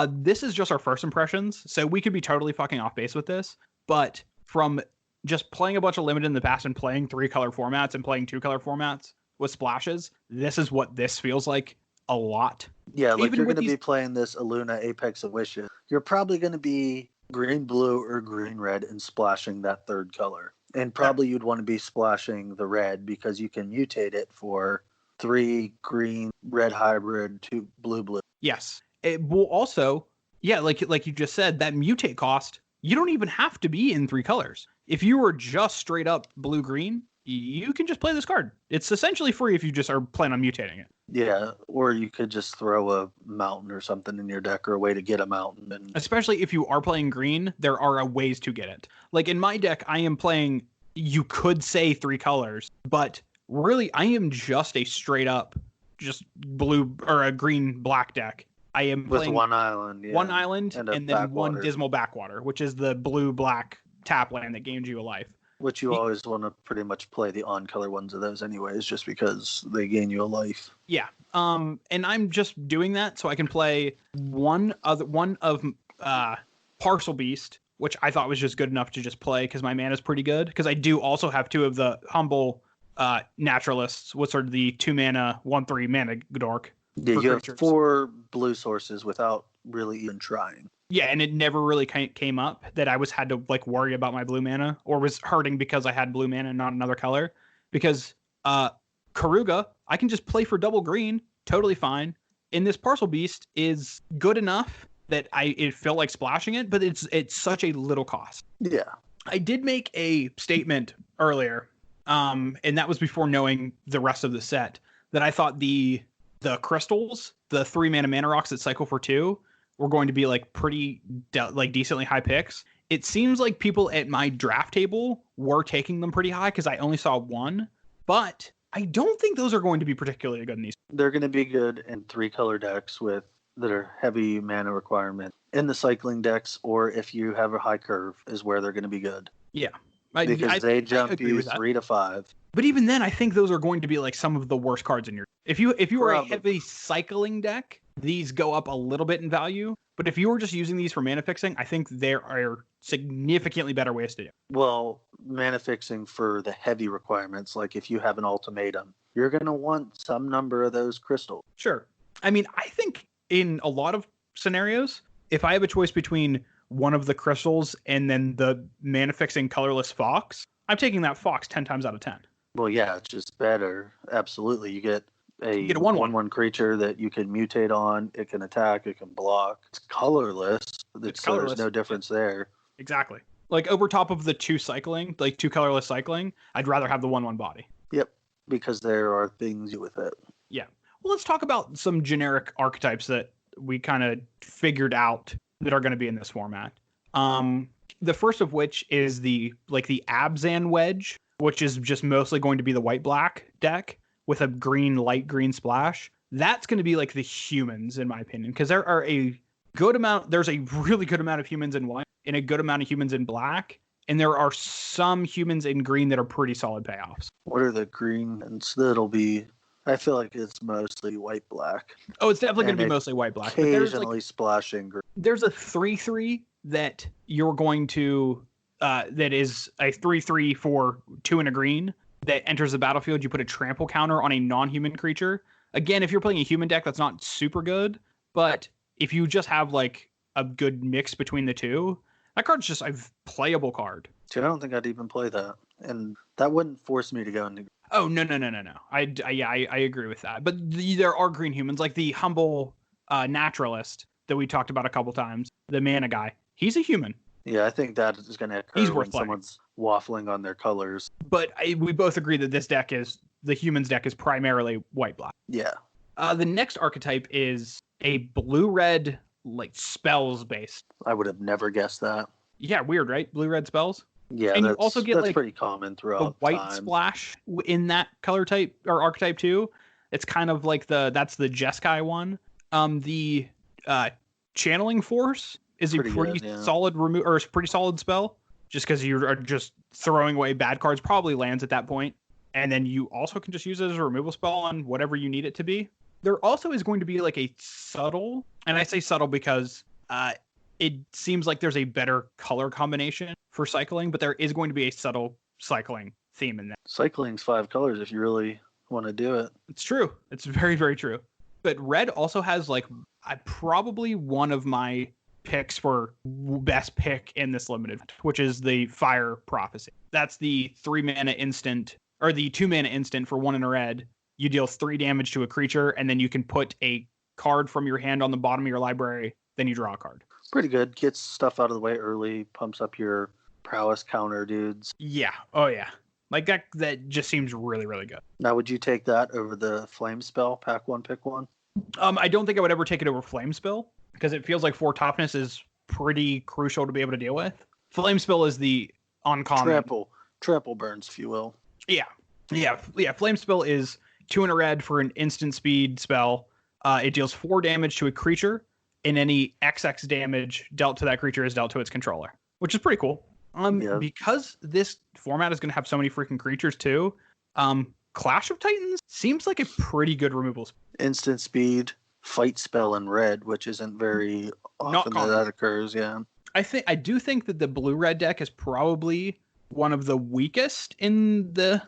This is just our first impressions, so we could be totally fucking off base with this. But from just playing a bunch of limited in the past and playing 3-color formats and playing 2-color formats with splashes, this is what this feels like a lot.
Yeah, like you're going to be playing this Aluna Apex of Wishes. You're probably going to be green, blue, or green, red and splashing that third color. And probably you'd want to be splashing the red because you can mutate it for 3 green, red hybrid, 2 blue, blue.
Yes. It will also, like you just said, that mutate cost, you don't even have to be in 3 colors. If you were just straight up blue, green, you can just play this card. It's essentially free if you just are planning on mutating it.
Yeah, or you could just throw a mountain or something in your deck or a way to get a mountain. And
especially if you are playing green, there are ways to get it. Like in my deck, I am playing, you could say 3 colors, but really I am just a straight up just blue or a green black deck. I am playing
with one island,
one island, and then one Dismal Backwater, which is the blue black tap land that gains you a life.
Which you always want to pretty much play the on-color ones of those anyways, just because they gain you a life.
Yeah. And I'm just doing that so I can play one of Parcel Beast, which I thought was just good enough to just play because my mana is pretty good. Because I do also have 2 of the Humble Naturalists, which are the 2 mana, 1/3 mana dork.
Yeah, you have 4 blue sources without really even trying.
Yeah, and it never really came up that I had to like worry about my blue mana or was hurting because I had blue mana and not another color. Because Karuga, I can just play for double green, totally fine. And this Parcel Beast is good enough that it felt like splashing it, but it's such a little cost.
Yeah.
I did make a statement earlier, and that was before knowing the rest of the set, that I thought the crystals, the 3 mana rocks that cycle for 2, were going to be like pretty decently high picks. It seems like people at my draft table were taking them pretty high because I only saw 1, but I don't think those are going to be particularly good in these.
They're going to be good in 3-color decks that are heavy mana requirement. In the cycling decks, or if you have a high curve, is where they're going to be good.
Yeah.
Because they jump you 3 to 5.
But even then, I think those are going to be like some of the worst cards in your. If you are a heavy cycling deck, these go up a little bit in value. But if you were just using these for mana fixing, I think there are significantly better ways to do it.
Well, mana fixing for the heavy requirements, like if you have an ultimatum, you're going to want some number of those crystals.
Sure. I mean, I think in a lot of scenarios, if I have a choice between one of the crystals and then the mana fixing colorless fox, I'm taking that fox 10 times out of 10.
Well, yeah, it's just better. Absolutely. You get a 1/1 creature that you can mutate on. It can attack. It can block. It's colorless. So there's no difference there.
Exactly. Like over top of the 2 cycling, like 2 colorless cycling, I'd rather have the 1/1 body.
Yep. Because there are things with it.
Yeah. Well, let's talk about some generic archetypes that we kind of figured out that are going to be in this format. The first of which is the Abzan Wedge, which is just mostly going to be the white-black deck with a light green splash. That's going to be like the humans, in my opinion, because there's a really good amount of humans in white and a good amount of humans in black. And there are some humans in green that are pretty solid payoffs.
What are the green? And that'll be, I feel like it's mostly white-black.
Oh, it's definitely going to be mostly white-black.
Occasionally splashing green.
There's a 3/3 that you're going to, that is a 3/3 for 2 and a green that enters the battlefield. You put a trample counter on a non-human creature. Again, if you're playing a human deck, that's not super good. But if you just have like a good mix between the two, that card's just a playable card.
See, I don't think I'd even play that. And that wouldn't force me to go into.
Oh, no. I agree with that. But there are green humans, like the Humble Naturalist that we talked about a couple times, the mana guy. He's a human.
Yeah, I think that is going to occur when someone's waffling on their colors.
But we both agree that the humans deck is primarily white-black.
Yeah.
The next archetype is a blue-red, like, spells-based.
I would have never guessed that.
Yeah, weird, right? Blue-red spells?
Yeah,
and you also get
that's pretty common throughout
the white
time.
Splash in that color type or archetype too. It's kind of like that's the Jeskai one. The Channeling Force is a pretty solid pretty solid spell, just because you are just throwing away bad cards, probably lands at that point, and then you also can just use it as a removal spell on whatever you need it to be. There also is going to be like a subtle, and I say subtle because it seems like there's a better color combination for cycling, but there is going to be a subtle cycling theme in that.
Cycling's 5 colors if you really want to do it.
It's true. It's very, very true. But red also has like probably one of my picks for best pick in this limited, which is the Fire Prophecy. That's the 3 mana instant, or the 2 mana instant for 1 in a red. You deal 3 damage to a creature, and then you can put a card from your hand on the bottom of your library, then you draw a card.
Pretty good. Gets stuff out of the way early, pumps up your prowess counter dudes.
Yeah. Oh, yeah. Like that just seems really, really good.
Now, would you take that over the Flame Spell, pack 1, pick 1?
I don't think I would ever take it over Flame Spill, because it feels like 4 toughness is pretty crucial to be able to deal with. Flame Spill is the uncommon.
Trample burns, if you will.
Yeah. Flame Spill is 2 in a red for an instant speed spell. It deals 4 damage to a creature, and any XX damage dealt to that creature is dealt to its controller, which is pretty cool. Because this format is going to have so many freaking creatures too. Clash of Titans seems like a pretty good removal.
Instant speed, fight spell in red, which isn't very often that occurs. Yeah,
I do think that the blue-red deck is probably one of the weakest in the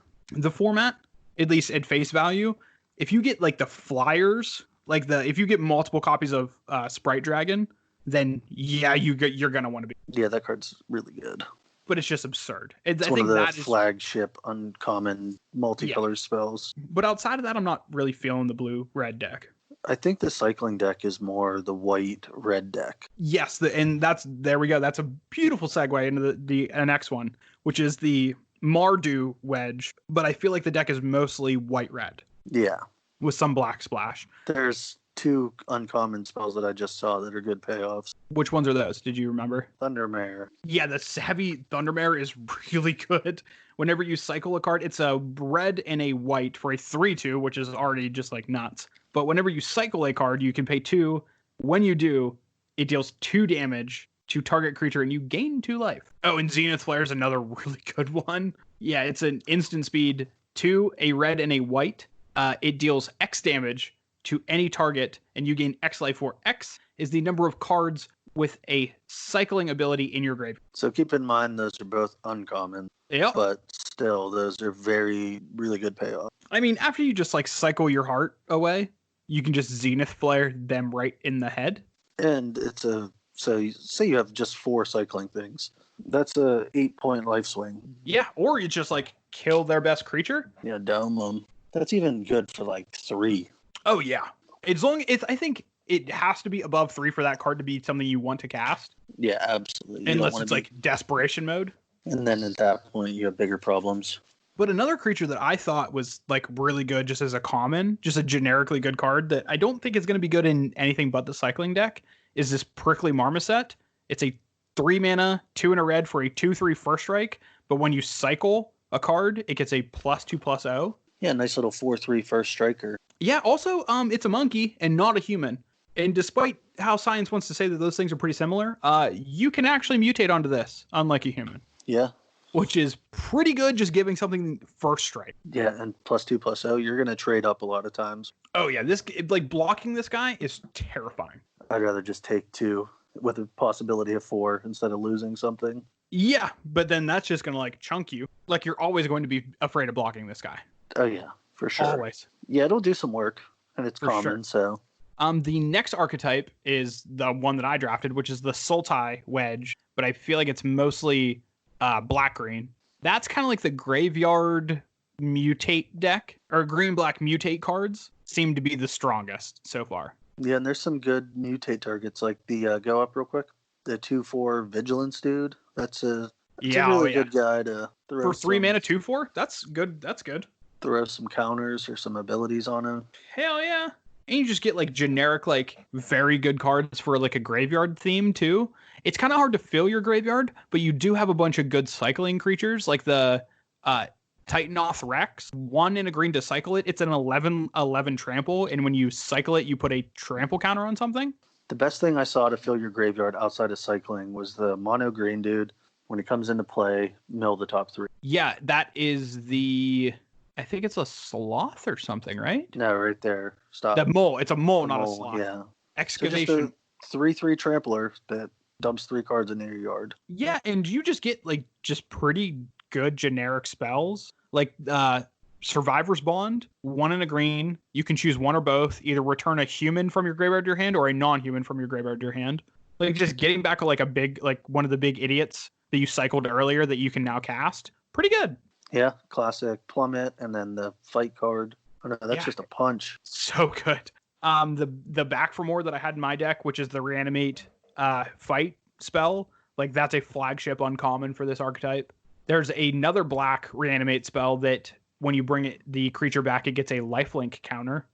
format, at least at face value. If you get like the flyers, if you get multiple copies of Sprite Dragon, then yeah, you're gonna want to be.
Yeah, that card's really good.
But it's just absurd.
It's one of the flagship uncommon multicolor spells.
But outside of that, I'm not really feeling the blue-red deck.
I think the cycling deck is more the white-red deck.
Yes, there we go. That's a beautiful segue into the next one, which is the Mardu wedge. But I feel like the deck is mostly white-red.
Yeah.
With some black splash.
There's 2 uncommon spells that I just saw that are good payoffs.
Which ones are those? Did you remember?
Thundermare.
Yeah, the Savvy Thundermare is really good. Whenever you cycle a card, it's a red and a white for a 3/2, which is already just like nuts. But whenever you cycle a card, you can pay 2. When you do, it deals 2 damage to target creature and you gain 2 life. Oh, and Zenith Flare is another really good one. Yeah, it's an instant speed 2, a red and a white. It deals X damage to any target, and you gain X life, where X is the number of cards with a cycling ability in your grave.
So keep in mind those are both uncommon.
Yeah.
But still, those are really good payoff.
I mean, after you just like cycle your heart away, you can just Zenith Flare them right in the head.
And it's so say you have just 4 cycling things. That's a 8-point life swing.
Yeah, or you just like kill their best creature.
Yeah, dome them. That's even good for like 3.
Oh yeah, I think it has to be above 3 for that card to be something you want to cast.
Yeah, absolutely.
Unless it's like desperation mode.
And then at that point, you have bigger problems.
But another creature that I thought was like really good just as a common, just a generically good card that I don't think is going to be good in anything but the cycling deck is this Prickly Marmoset. It's a 3 mana, 2 in a red for a 2/3 first strike. But when you cycle a card, it gets a +2/+0.
Yeah, nice little 4/3 first striker.
Yeah, also, it's a monkey and not a human. And despite how science wants to say that those things are pretty similar, you can actually mutate onto this, unlike a human.
Yeah.
Which is pretty good, just giving something first strike.
Yeah, and +2/+0, you're going to trade up a lot of times.
Oh, yeah, blocking this guy is terrifying.
I'd rather just take 2 with a possibility of 4 instead of losing something.
Yeah, but then that's just going to like chunk you. Like you're always going to be afraid of blocking this guy.
Oh, yeah. For sure.
Always.
Yeah, it'll do some work, and it's common,
sure.
so.
The next archetype is the one that I drafted, which is the Sultai Wedge, but I feel like it's mostly black-green. That's kind of like the graveyard mutate deck, or green-black mutate cards seem to be the strongest so far.
Yeah, and there's some good mutate targets, like the, go up real quick, the 2/4 Vigilance dude. That's a really good guy to throw.
For 3 mana 2/4? That's good. That's good.
Throw some counters or some abilities on him.
Hell yeah. And you just get like generic, like very good cards for like a graveyard theme too. It's kind of hard to fill your graveyard, but you do have a bunch of good cycling creatures like the Titanoth Rex. 1 in a green to cycle it. It's an 11/11 trample. And when you cycle it, you put a trample counter on something.
The best thing I saw to fill your graveyard outside of cycling was the mono green dude. When it comes into play, mill the top 3.
Yeah, that is I think it's a sloth or something, right?
No, right there. Stop.
That mole. It's a mole, not a sloth.
Yeah.
Excavation.
So just a 3/3 trampler that dumps 3 cards into your yard.
Yeah, and you just get like just pretty good generic spells. Like Survivor's Bond, 1 and a green. You can choose one or both. Either return a human from your graveyard to your hand or a non-human from your graveyard to your hand. Like just getting back like one of the big idiots that you cycled earlier that you can now cast. Pretty good.
Yeah, classic plummet, and then the fight card. Oh no, that's just a punch.
So good. The back for more that I had in my deck, which is the reanimate fight spell, like that's a flagship uncommon for this archetype. There's another black reanimate spell that when you bring the creature back, it gets a lifelink counter.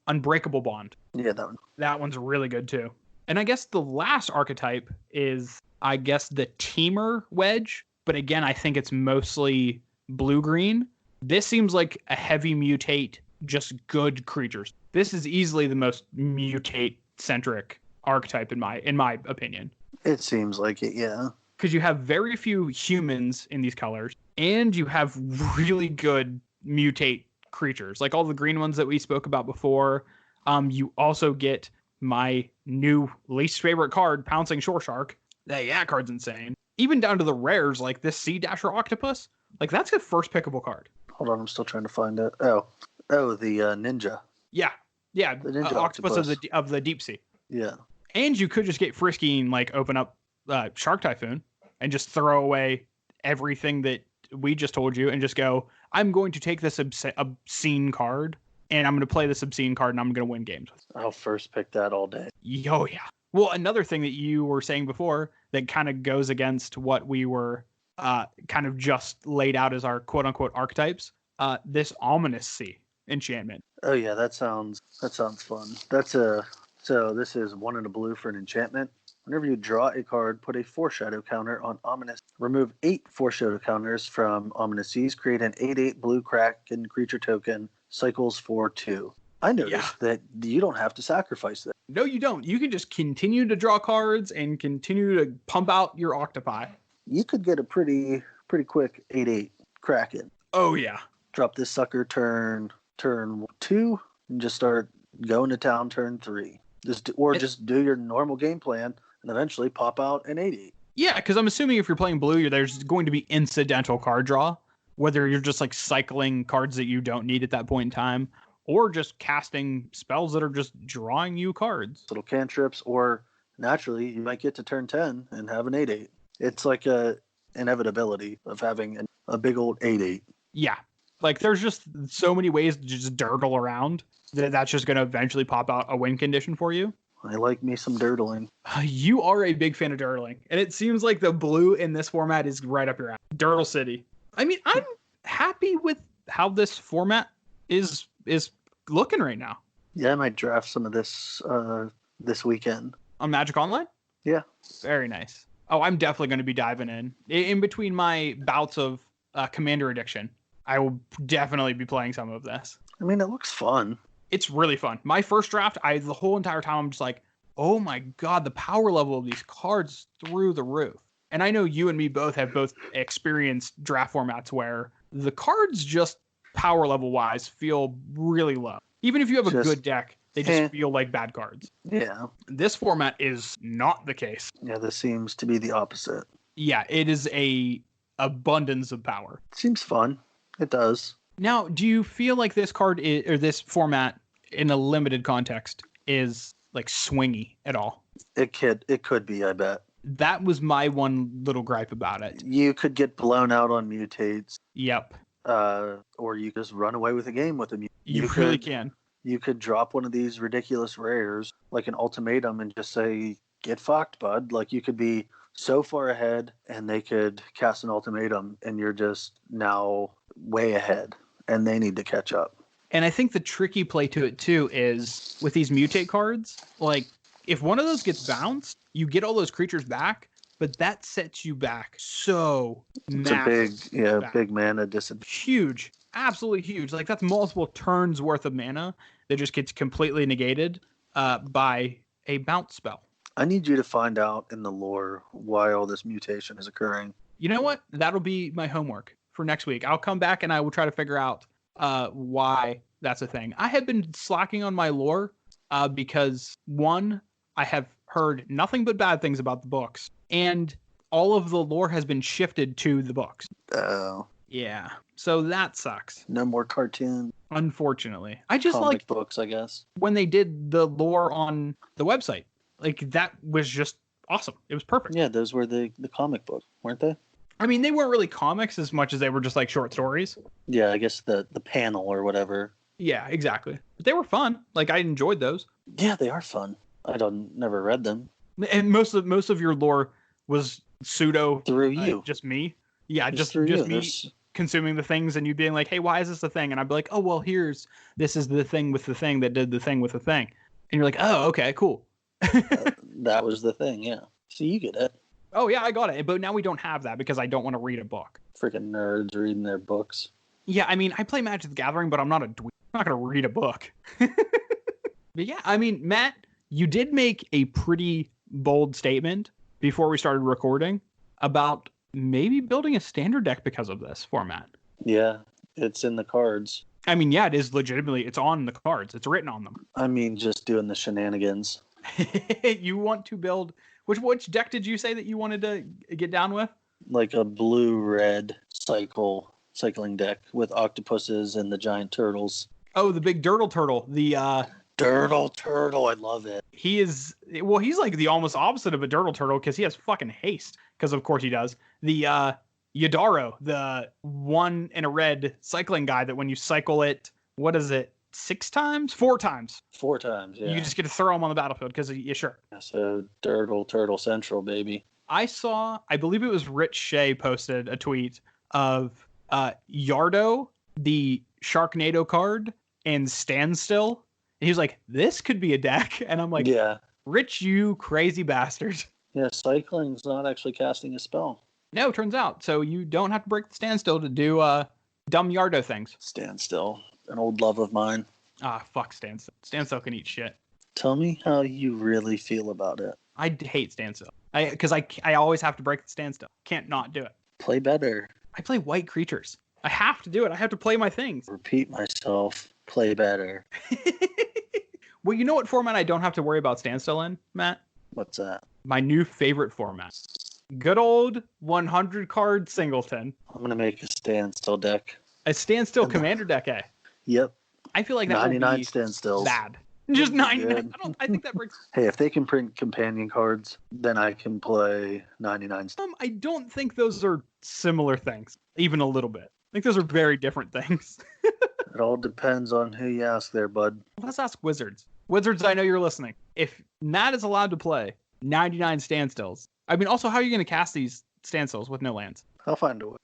Unbreakable Bond.
Yeah, that one.
That one's really good too. And I guess the last archetype is, I guess, the Teamer Wedge. But again, I think it's mostly blue-green. This seems like a heavy mutate, just good creatures. This is easily the most mutate-centric archetype in my opinion.
It seems like it, yeah.
Because you have very few humans in these colors, and you have really good mutate creatures, like all the green ones that we spoke about before. You also get my new least favorite card, Pouncing Shore Shark. That card's insane. Even down to the rares, like this Sea Dasher Octopus. Like, that's a first pickable card.
Hold on, I'm still trying to find it. Oh, the ninja.
Yeah, the
ninja
octopus of the deep sea.
Yeah.
And you could just get frisky and like open up Shark Typhoon and just throw away everything that we just told you and just go, I'm going to take this obscene card and I'm going to play this obscene card and I'm going to win games.
I'll first pick that all day.
Oh, yeah. Well, another thing that you were saying before that kind of goes against what we were kind of just laid out as our quote unquote archetypes, this Ominous Sea enchantment.
Oh yeah, that sounds fun. So this is 1 and a blue for an enchantment. Whenever you draw a card, put a Foreshadow counter on Ominous. Remove 8 Foreshadow counters from Ominous Seas. Create an 8/8 blue Kraken creature token. Cycles for 2. I noticed that you don't have to sacrifice that.
No, you don't. You can just continue to draw cards and continue to pump out your octopi.
You could get a pretty quick 8/8 Kraken.
Oh yeah.
Drop this sucker turn 2 and just start going to town turn 3. Just do your normal game plan and eventually pop out an 8/8.
Yeah, because I'm assuming if you're playing blue, there's going to be incidental card draw, whether you're just like cycling cards that you don't need at that point in time, or just casting spells that are just drawing you cards.
Little cantrips, or naturally you might get to turn 10 and have an 8/8. It's like a inevitability of having a big old 8/8.
Yeah. Like there's just so many ways to just dirtle around that's just going to eventually pop out a win condition for you.
I like me some dirtling.
You are a big fan of dirtling, and it seems like the blue in this format is right up your alley. Dirtle City. I mean, I'm happy with how this format is looking right now.
Yeah, I might draft some of this this weekend.
On Magic Online?
Yeah.
Very nice. Oh, I'm definitely going to be diving in between my bouts of Commander addiction. I will definitely be playing some of this.
I mean, it looks fun.
It's really fun. My first draft, the whole entire time, I'm just like, oh my God, the power level of these cards through the roof. And I know you and me both have experienced draft formats where the cards just power level wise feel really low. Even if you have a good deck, they just feel like bad cards.
Yeah.
This format is not the case.
Yeah, this seems to be the opposite.
Yeah, it is a abundance of power.
Seems fun. It does.
Now, do you feel like this card or this format in a limited context is like swingy at all?
It could be, I bet.
That was my one little gripe about it.
You could get blown out on mutates.
Yep.
Or you just run away with a game with them.
You really can.
You could drop one of these ridiculous rares, like an ultimatum, and just say, get fucked, bud. Like, you could be so far ahead, and they could cast an ultimatum, and you're just now way ahead, and they need to catch up.
And I think the tricky play to it, too, is with these mutate cards, like, if one of those gets bounced, you get all those creatures back, but that sets you back so massive.
It's a big mana disadvantage.
Huge. Absolutely huge. Like, that's multiple turns worth of mana that just gets completely negated by a bounce spell.
I need you to find out in the lore why all this mutation is occurring.
You know what? That'll be my homework for next week. I'll come back and I will try to figure out why that's a thing. I have been slacking on my lore because, one, I have heard nothing but bad things about the books, and all of the lore has been shifted to the books.
Oh.
Yeah. So that sucks.
No more cartoon.
Unfortunately. I just
comic
like
books, I guess.
when they did the lore on the website. Like, that was just awesome. It was perfect.
Yeah, those were the comic books, weren't they?
I mean, they weren't really comics as much as they were just like short stories.
Yeah, I guess the panel or whatever.
Yeah, exactly. But they were fun. Like, I enjoyed those.
Yeah, they are fun. Never read them.
And most of your lore was pseudo
through you.
Just me. Yeah, just
through you.
Me consuming the things and you being like, hey, why is this a thing? And I'd be like, oh, well, this is the thing with the thing that did the thing with the thing. And you're like, oh, okay, cool.
That was the thing, yeah. So you get it.
Oh, yeah, I got it. But now we don't have that because I don't want to read a book.
Freaking nerds reading their books.
Yeah, I mean, I play Magic the Gathering, but I'm not a dweeb. I'm not going to read a book. But yeah, I mean, Matt, you did make a pretty bold statement before we started recording about maybe building a standard deck because of this format.
Yeah, it's in the cards.
I mean, yeah, it is legitimately. It's on the cards. It's written on them.
I mean, just doing the shenanigans.
You want to build... Which deck did you say that you wanted to get down with?
Like a blue-red cycling deck with octopuses and the giant turtles.
Oh, the big Dirtle Turtle. The
Dirtle Turtle, I love it.
He's like the almost opposite of a Dirtle Turtle because he has fucking haste. Because of course he does. The Yadaro, the 1 in a red cycling guy that when you cycle it, what is it? 6 times? 4 times.
4 times, yeah.
You just get to throw him on the battlefield because yeah, sure.
So Dirtle Turtle Central, baby.
I believe it was Rich Shea posted a tweet of Yardo, the Sharknado card, and Standstill. And he was like, this could be a deck. And I'm like,
yeah,
Rich, you crazy bastard.
Yeah, cycling's not actually casting a spell.
No, turns out. So you don't have to break the Standstill to do dumb Yardo things.
Standstill, an old love of mine.
Ah, fuck Standstill. Standstill can eat shit.
Tell me how you really feel about it.
I hate Standstill. Because I always have to break the Standstill. Can't not do it.
Play better.
I play white creatures. I have to do it. I have to play my things.
Repeat myself. Play better.
Well, you know what format I don't have to worry about Standstill in, Matt?
What's that?
My new favorite format. Good old 100 card singleton.
I'm going to make a Standstill deck.
A Standstill commander deck, eh?
Yep.
I feel like that
99
would be
standstills.
bad. Just 99. I think that breaks.
Hey, if they can print companion cards, then I can play 99.
I don't think those are similar things, even a little bit. I think those are very different things.
It all depends on who you ask there, bud.
Let's ask Wizards. Wizards, I know you're listening. If Matt is allowed to play 99 standstills, I mean, also, how are you going to cast these standstills with no lands?
I'll find a way.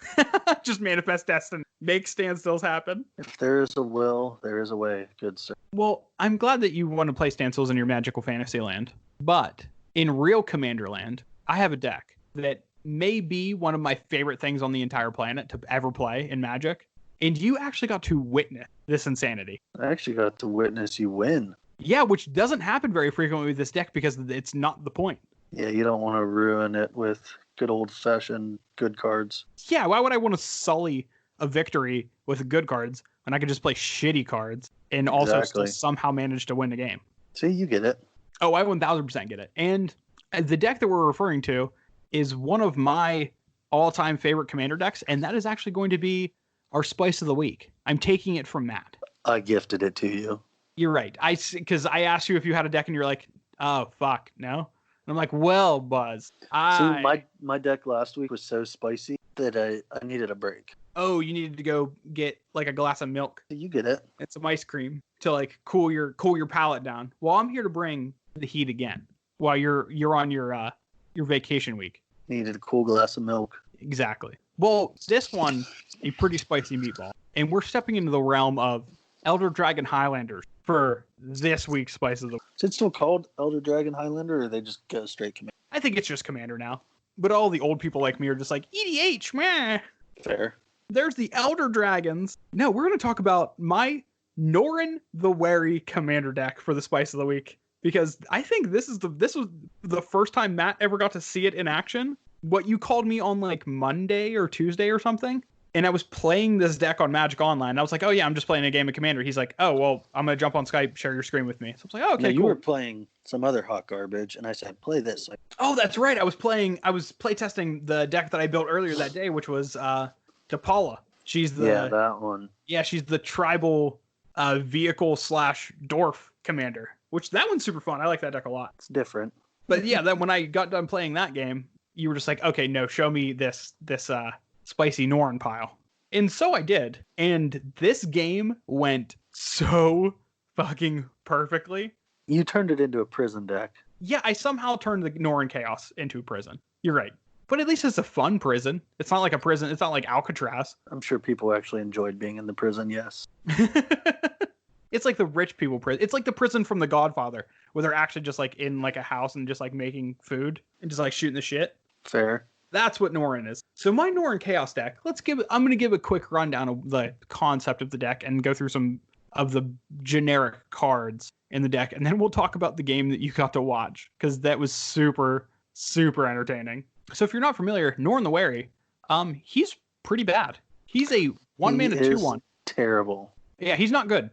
Just manifest destiny. Make standstills happen.
If there is a will, there is a way, good sir.
Well, I'm glad that you want to play standstills in your magical fantasy land. But in real Commander land, I have a deck that may be one of my favorite things on the entire planet to ever play in Magic. And you actually got to witness this insanity.
I actually got to witness you win.
Yeah, which doesn't happen very frequently with this deck because it's not the point.
Yeah, you don't want to ruin it with good old-fashioned good cards.
Yeah, why would I want to sully a victory with good cards when I could just play shitty cards and also still somehow manage to win the game?
See, you get it.
Oh, I 1000% get it. And the deck that we're referring to is one of my all-time favorite commander decks, and that is actually going to be our Spice of the Week. I'm taking it from Matt.
I gifted it to you.
You're right. Because I asked you if you had a deck, and you're like, oh, fuck, no? And I'm like, well, Buzz,
See, my deck last week was so spicy that I needed a break.
Oh, you needed to go get like a glass of milk.
You get it.
And some ice cream to like cool your palate down. Well, I'm here to bring the heat again while you're on your vacation week.
Needed a cool glass of milk.
Exactly. Well, this one, a pretty spicy meatball. And we're stepping into the realm of Elder Dragon Highlanders for this week's Spice of the Week.
Is it still called Elder Dragon Highlander, or they just go straight Commander?
I think it's just Commander now. But all the old people like me are just like, EDH, meh.
Fair.
There's the Elder Dragons. No, we're going to talk about my Norin the Wary Commander deck for the Spice of the Week. Because I think this was the first time Matt ever got to see it in action. What you called me on like Monday or Tuesday or something. And I was playing this deck on Magic Online. I was like, oh yeah, I'm just playing a game of Commander. He's like, oh, well, I'm going to jump on Skype, share your screen with me. So I was like, oh, okay,
no, you
cool.
were playing some other hot garbage, and I said, play this.
Oh, that's right. I was playtesting the deck that I built earlier that day, which was Depala. She's
Yeah, that one.
Yeah, she's the tribal vehicle / dwarf commander, which that one's super fun. I like that deck a lot.
It's different.
But yeah, that when I got done playing that game, you were just like, okay, no, show me this spicy Norin pile. And so I did. And this game went so fucking perfectly.
You turned it into a prison deck.
Yeah, I somehow turned the Norin Chaos into a prison. You're right. But at least it's a fun prison. It's not like a prison. It's not like Alcatraz.
I'm sure people actually enjoyed being in the prison, yes.
It's like the rich people prison. It's like the prison from The Godfather, where they're actually just like in like a house and just like making food and just like shooting the shit.
Fair.
That's what Norin is. So my Norin Chaos deck, I'm going to give a quick rundown of the concept of the deck and go through some of the generic cards in the deck. And then we'll talk about the game that you got to watch, because that was super, super entertaining. So if you're not familiar, Norin the Wary, he's pretty bad. He's a 1-mana 2/1.
Terrible.
Yeah, he's not good.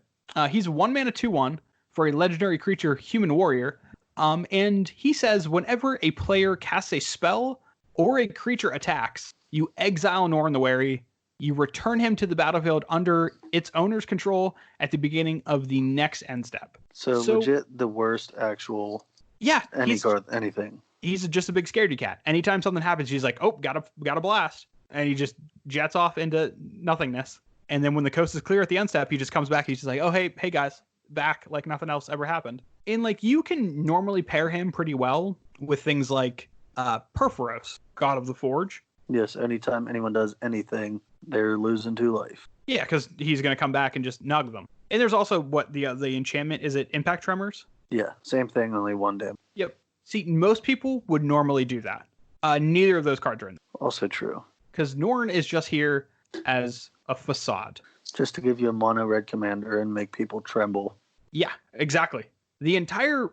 He's 1-mana 2/1 for a legendary creature, Human Warrior. And he says whenever a player casts a spell or a creature attacks, you exile Norin the Wary. You return him to the battlefield under its owner's control at the beginning of the next end step.
So legit the worst actual.
Yeah,
anything.
He's just a big scaredy cat. Anytime something happens, he's like, oh, got a blast. And he just jets off into nothingness. And then when the coast is clear at the end step, he just comes back. He's just like, oh, hey guys, back like nothing else ever happened. And like you can normally pair him pretty well with things like Perforos, God of the Forge.
Yes, anytime anyone does anything, they're losing 2 life.
Yeah, because he's going to come back and just nug them. And there's also what the enchantment, is it Impact Tremors?
Yeah, same thing, only 1 damage.
Yep. See, most people would normally do that. Neither of those cards are in there.
Also true.
Because Norin is just here as a facade.
Just to give you a mono red commander and make people tremble.
Yeah, exactly. The entire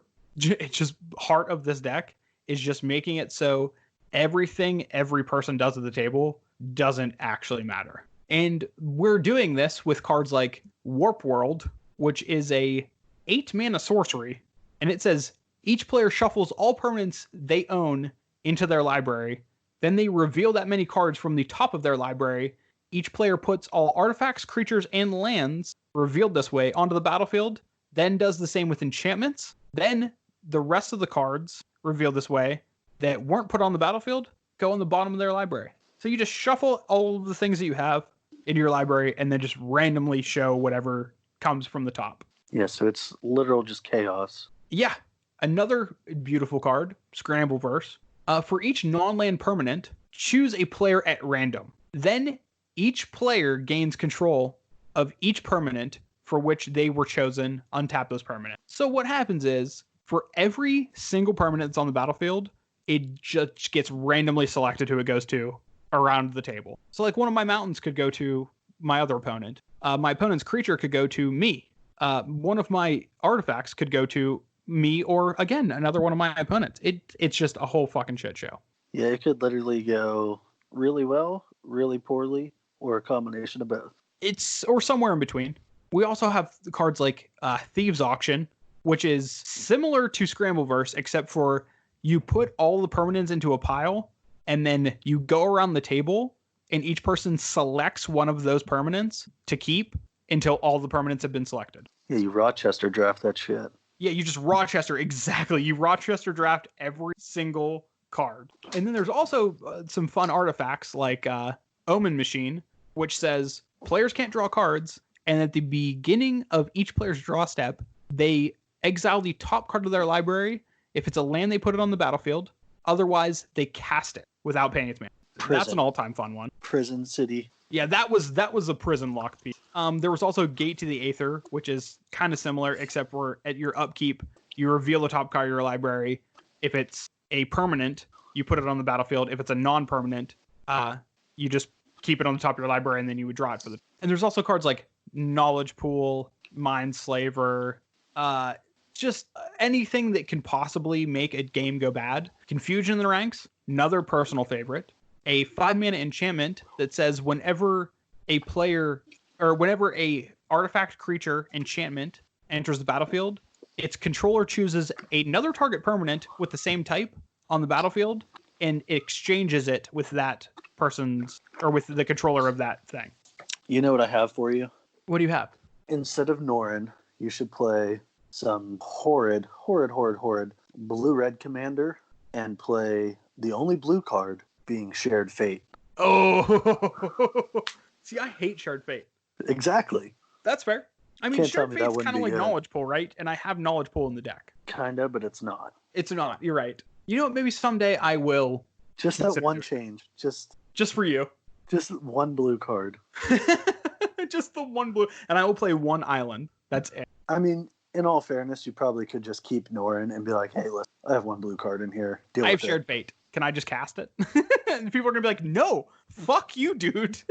heart of this deck is just making it so everything every person does at the table doesn't actually matter. And we're doing this with cards like Warp World, which is a 8-mana sorcery. And it says each player shuffles all permanents they own into their library. Then they reveal that many cards from the top of their library. Each player puts all artifacts, creatures, and lands revealed this way onto the battlefield, then does the same with enchantments. Then the rest of the cards revealed this way that weren't put on the battlefield go on the bottom of their library. So you just shuffle all of the things that you have into your library and then just randomly show whatever comes from the top.
Yeah, so it's literal just chaos.
Yeah. Another beautiful card, Scramble Verse. For each non-land permanent, choose a player at random. Then each player gains control of each permanent for which they were chosen. Untap those permanents. So what happens is, for every single permanent that's on the battlefield, it just gets randomly selected who it goes to around the table. So like one of my mountains could go to my other opponent. My opponent's creature could go to me. One of my artifacts could go to me, or again, another one of my opponents. It's just a whole fucking shit show.
Yeah, it could literally go really well, really poorly, or a combination of both.
Or somewhere in between. We also have cards like Thieves Auction, which is similar to Scrambleverse, except for you put all the permanents into a pile, and then you go around the table, and each person selects one of those permanents to keep until all the permanents have been selected.
Yeah, you Rochester draft that shit.
Yeah, you just Rochester, exactly. You Rochester draft every single card. And then there's also some fun artifacts like Omen Machine, which says players can't draw cards, and at the beginning of each player's draw step, they exile the top card of their library. If it's a land, they put it on the battlefield. Otherwise, they cast it without paying its mana. That's an all-time fun one.
Prison City.
Yeah, that was a prison lock piece. There was also Gate to the Aether, which is kind of similar, except for at your upkeep, you reveal the top card of your library. If it's a permanent, you put it on the battlefield. If it's a non-permanent, you just keep it on the top of your library, and then you would draw it for the. And there's also cards like Knowledge Pool, Mind Slaver, just anything that can possibly make a game go bad. Confusion in the Ranks, another personal favorite. a 5-mana enchantment that says whenever a player or whenever a artifact, creature, enchantment enters the battlefield, its controller chooses another target permanent with the same type on the battlefield and exchanges it with that person's or with the controller of that thing.
You know what I have for you?
What do you have?
Instead of Norin, you should play some horrid blue-red commander and play the only blue card being Shared Fate.
Oh, see, I hate Shared Fate.
Exactly.
That's fair. I mean, Shared Fate's kind of like
good.
Knowledge Pool, right? And I have Knowledge Pool in the deck.
Kinda, but it's not.
It's not. You're right. You know what? Maybe someday I will.
Just that one change. Just
for you.
Just one blue card.
Just the one blue. And I will play one island. That's it.
I mean, in all fairness, you probably could just keep Norin and be like, hey, listen, I have one blue card in here.
I have Shared Fate. Can I just cast it? And people are going to be like, no, fuck you, dude.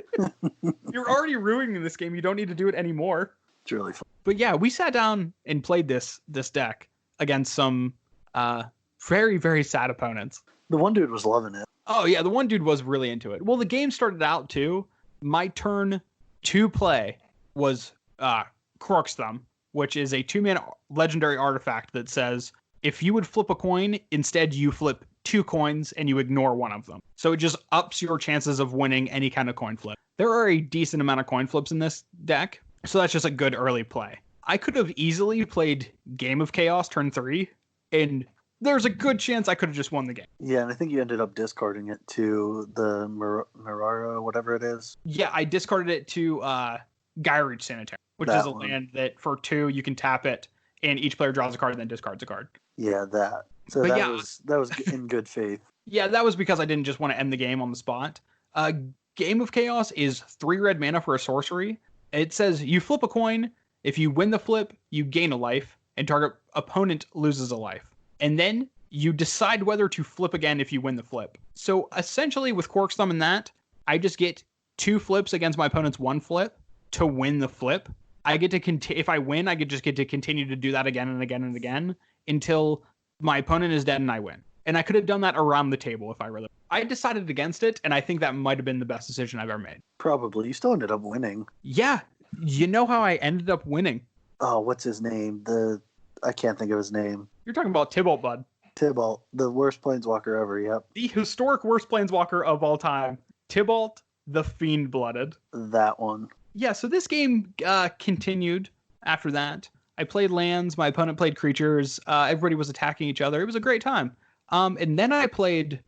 You're already ruining this game. You don't need to do it anymore.
It's really fun.
But yeah, we sat down and played this deck against some very, very sad opponents.
The one dude was loving it.
Oh, yeah, the one dude was really into it. Well, the game started out, too. My turn to play was Crork's Thumb, which is a 2-mana legendary artifact that says, if you would flip a coin, instead you flip 2 coins and you ignore one of them. So it just ups your chances of winning any kind of coin flip. There are a decent amount of coin flips in this deck, so that's just a good early play. I could have easily played Game of Chaos turn 3, and there's a good chance I could have just won the game.
Yeah, and I think you ended up discarding it to the Mirara, whatever it is.
Yeah, I discarded it to Gyreach Sanitarium, which is a land that for 2 you can tap it, and each player draws a card and then discards a card.
Yeah, that. So that was in good faith.
Yeah, that was because I didn't just want to end the game on the spot. Game of Chaos is 3 red mana for a sorcery. It says you flip a coin. If you win the flip, you gain a life, and target opponent loses a life. And then you decide whether to flip again if you win the flip. So essentially with Crork's Thumb and that, I just get 2 flips against my opponent's 1 flip to win the flip. I get to if I win, I get to continue to do that again and again and again until my opponent is dead and I win. And I could have done that around the table if I really. I decided against it, and I think that might have been the best decision I've ever made.
Probably. You still ended up winning.
Yeah. You know how I ended up winning?
Oh, what's his name? I can't think of his name.
You're talking about Tibalt, bud.
Tibalt, the worst planeswalker ever, yep.
The historic worst planeswalker of all time. Tibalt, the Fiend-Blooded.
That one.
Yeah, so this game continued after that. I played lands, my opponent played creatures, everybody was attacking each other. It was a great time. And then I played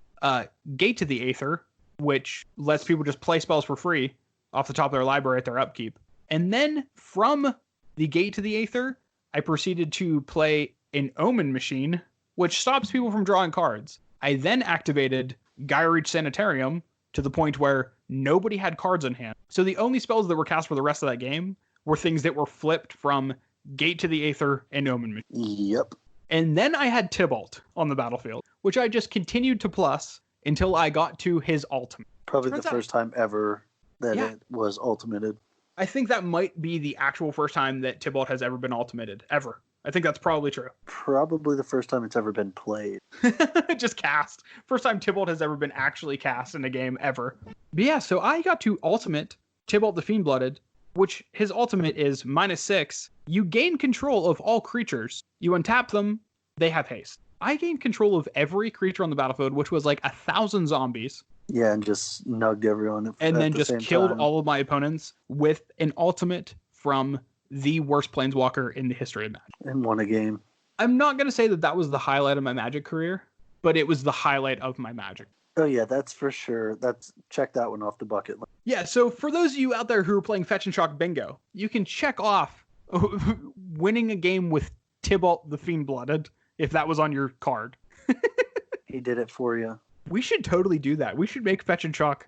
Gate to the Aether, which lets people just play spells for free off the top of their library at their upkeep. And then from the Gate to the Aether, I proceeded to play an Omen Machine, which stops people from drawing cards. I then activated Gyreach Sanitarium to the point where nobody had cards in hand. So the only spells that were cast for the rest of that game were things that were flipped from Gate to the Aether and Omen Machine.
Yep.
And then I had Tibalt on the battlefield, which I just continued to plus until I got to his ultimate.
Probably the first time ever that it was ultimated.
I think that might be the actual first time that Tibalt has ever been ultimated, ever. I think that's probably true.
Probably the first time it's ever been played.
Just cast. First time Tibalt has ever been actually cast in a game ever. But yeah, so I got to ultimate Tibalt the Fiend-Blooded, which his ultimate is -6. You gain control of all creatures. You untap them, they have haste. I gained control of every creature on the battlefield, which was like 1,000 zombies.
Yeah, and just nugged everyone.
And then just killed all of my opponents with an ultimate from the worst planeswalker in the history of Magic.
And won a game.
I'm not going to say that that was the highlight of my Magic career, but it was the highlight of my Magic.
Oh yeah, that's for sure. Check that one off the bucket list.
Yeah, so for those of you out there who are playing Fetch and Shock Bingo, you can check off winning a game with Tibalt the Fiend-Blooded if that was on your card.
He did it for you.
We should totally do that. We should make Fetch and Shock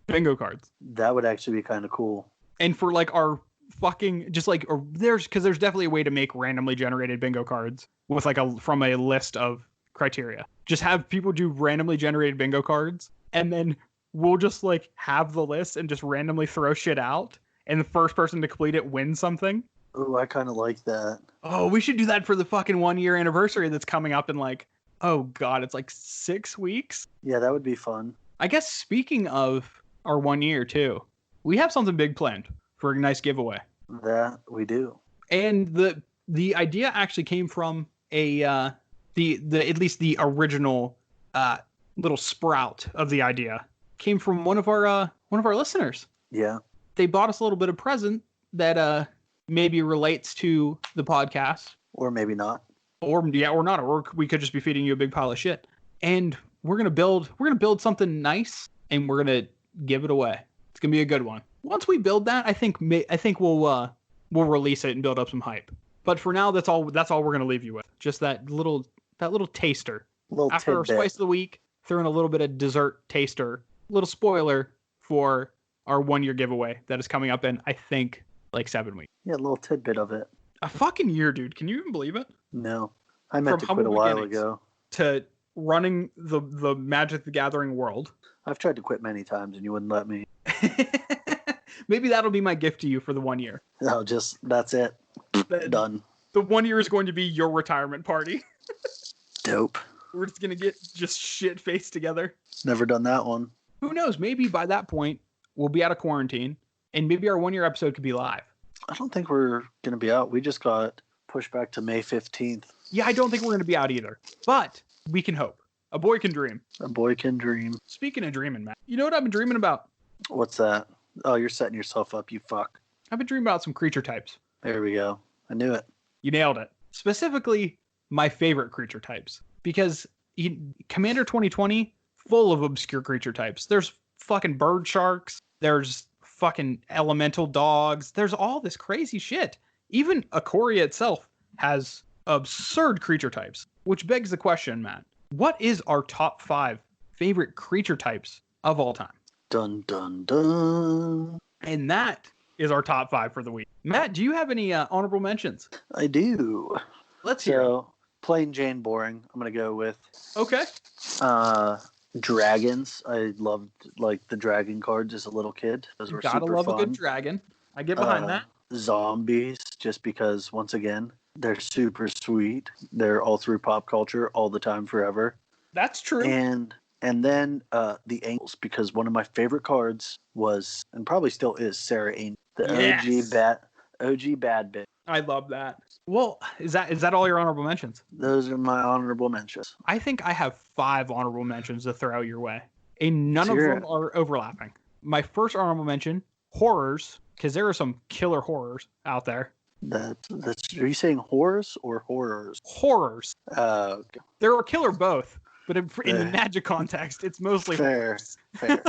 bingo cards.
That would actually be kind of cool.
And for like our fucking there's definitely a way to make randomly generated bingo cards with like from a list of criteria. Just have people do randomly generated bingo cards, and then we'll just like have the list and just randomly throw shit out, and the first person to complete it wins something.
Oh, I kind of like that.
Oh, we should do that for the fucking 1-year anniversary that's coming up in like, oh god, it's like 6 weeks.
Yeah, that would be fun.
I guess speaking of our 1 year too, we have something big planned for a nice giveaway.
That we do.
And the idea actually came from the at least the original little sprout of the idea came from one of our listeners.
Yeah.
They bought us a little bit of present that maybe relates to the podcast.
Or maybe not.
Or not. Or we could just be feeding you a big pile of shit. And we're gonna build something nice and we're gonna give it away. It's gonna be a good one. Once we build that, I think we'll release it and build up some hype. But for now, that's all we're gonna leave you with. Just that little taster. After our spice of the week, throw in a little bit of dessert taster. Little spoiler for our 1 year giveaway that is coming up in, I think, like 7 weeks.
Yeah, a little tidbit of it.
A fucking year, dude. Can you even believe it?
No. I meant to quit a while ago.
To running the Magic the Gathering world.
I've tried to quit many times and you wouldn't let me.
Maybe that'll be my gift to you for the 1 year.
No, that's it. Done.
The 1 year is going to be your retirement party.
Dope.
We're just going to get just shit-faced together.
Never done that one.
Who knows? Maybe by that point, we'll be out of quarantine, and maybe our 1 year episode could be live.
I don't think we're going to be out. We just got pushed back to May 15th.
Yeah, I don't think we're going to be out either. But we can hope. A boy can dream.
A boy can dream.
Speaking of dreaming, Matt, you know what I've been dreaming about?
What's that? Oh, you're setting yourself up, you fuck.
I've been dreaming about some creature types.
There we go. I knew it.
You nailed it. Specifically, my favorite creature types. Because Commander 2020, full of obscure creature types. There's fucking bird sharks. There's fucking elemental dogs. There's all this crazy shit. Even Ikoria itself has absurd creature types. Which begs the question, Matt. What is our top 5 favorite creature types of all time?
Dun, dun, dun.
And that is our top 5 for the week. Matt, do you have any honorable mentions?
I do.
Let's hear it.
Plain Jane boring. I'm going to go with.
Okay.
Dragons. I loved the dragon cards as a little kid. Those were
Gotta
super
love
fun.
a good dragon. I get behind that.
Zombies, just because, once again, they're super sweet. They're all through pop culture, all the time, forever.
That's true.
And then the Angels, because one of my favorite cards was, and probably still is, Sarah Angel, the OG bad bitch.
I love that. Well, is that all your honorable mentions?
Those are my honorable mentions.
I think I have 5 honorable mentions to throw your way, and none of them are overlapping. My first honorable mention, horrors, because there are some killer horrors out there.
That's. Are you saying horrors or horrors?
Horrors.
Okay.
They're a killer both, but in the Magic context, it's mostly
fair.
Fair.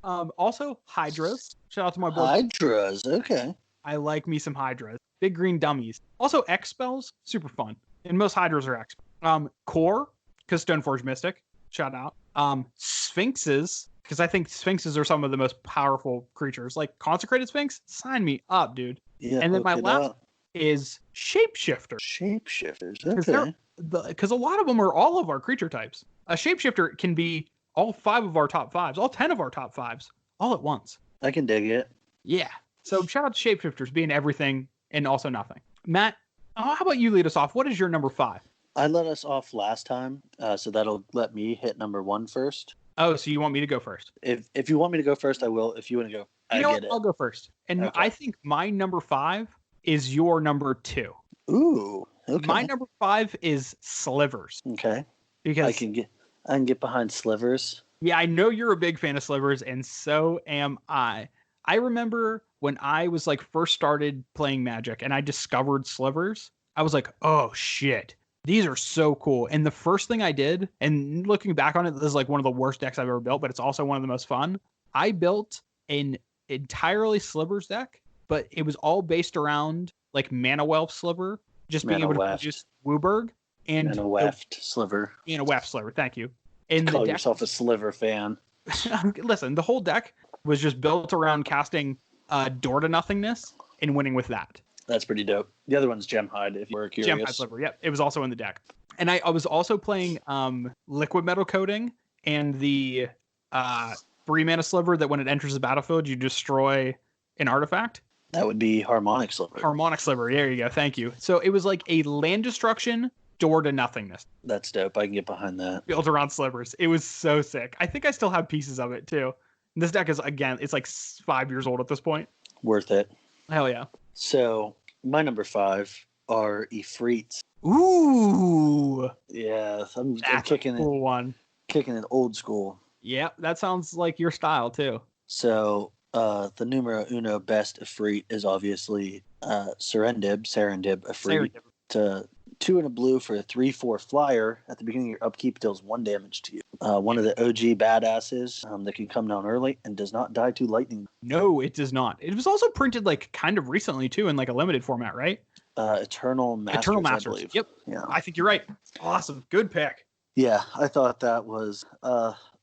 Also, hydras. Shout out to my boy.
Hydras. Okay.
I like me some hydras. Big green dummies. Also, X spells, super fun. And most hydras are X. Core, because Stoneforge Mystic. Shout out. Sphinxes, because I think sphinxes are some of the most powerful creatures. Like Consecrated Sphinx, sign me up, dude.
Yeah.
And then my last is Shapeshifters.
Shapeshifters. Okay.
Because a lot of them are all of our creature types. A Shapeshifter can be all 5 of our top 5s, all 10 of our top 5s, all at once.
I can dig it.
Yeah. So shout out to Shapeshifters being everything and also nothing. Matt, how about you lead us off? What is your number 5?
I let us off last time, so that'll let me hit number 1 first.
Oh, so you want me to go first?
If you want me to go first, I will. If you want to go,
I'll go first. And okay. I think my number 5 is your number 2.
Ooh, okay.
My number 5 is Slivers.
Okay.
Because
I can get behind Slivers.
Yeah, I know you're a big fan of Slivers, and so am I. I remember when I was first started playing Magic and I discovered Slivers, I was like, oh shit, these are so cool. And the first thing I did, and looking back on it, this is one of the worst decks I've ever built, but it's also one of the most fun. I built an entirely Slivers deck, but it was all based around Mana Weft Sliver, just being able to produce Wooburg. And
Mana Weft Sliver.
Mana Weft Sliver, thank you. And
call yourself a Sliver fan.
Listen, the whole deck was just built around casting Door to Nothingness and winning with that.
That's pretty dope. The other one's Gemhide, if you were curious.
Gemhide Sliver, yep. It was also in the deck. And I was also playing Liquid Metal Coating and the 3 mana Sliver that when it enters the battlefield, you destroy an artifact.
That would be Harmonic Sliver.
Harmonic Sliver, there you go, thank you. So it was like a land destruction door to nothingness.
That's dope. I can get behind that.
Built around Slivers. It was so sick. I think I still have pieces of it too. And this deck is, again, it's like 5 years old at this point.
Worth it.
Hell yeah.
So my number 5 are Ifrits.
Ooh.
Yeah, I'm
That's
kicking
a cool one.
Kicking it old school.
Yeah, that sounds like your style too.
So the numero uno best Ifrit is obviously Serendib Ifrit. To 2 and a blue for a 3/4 flyer. At the beginning of your upkeep, deals 1 damage to you. One of the OG badasses that can come down early and does not die to lightning.
No, it does not. It was also printed like kind of recently too in like a limited format, right?
Eternal Masters, I believe.
Yep.
Yeah.
I think you're right. Awesome. Good pick.
Yeah, I thought that was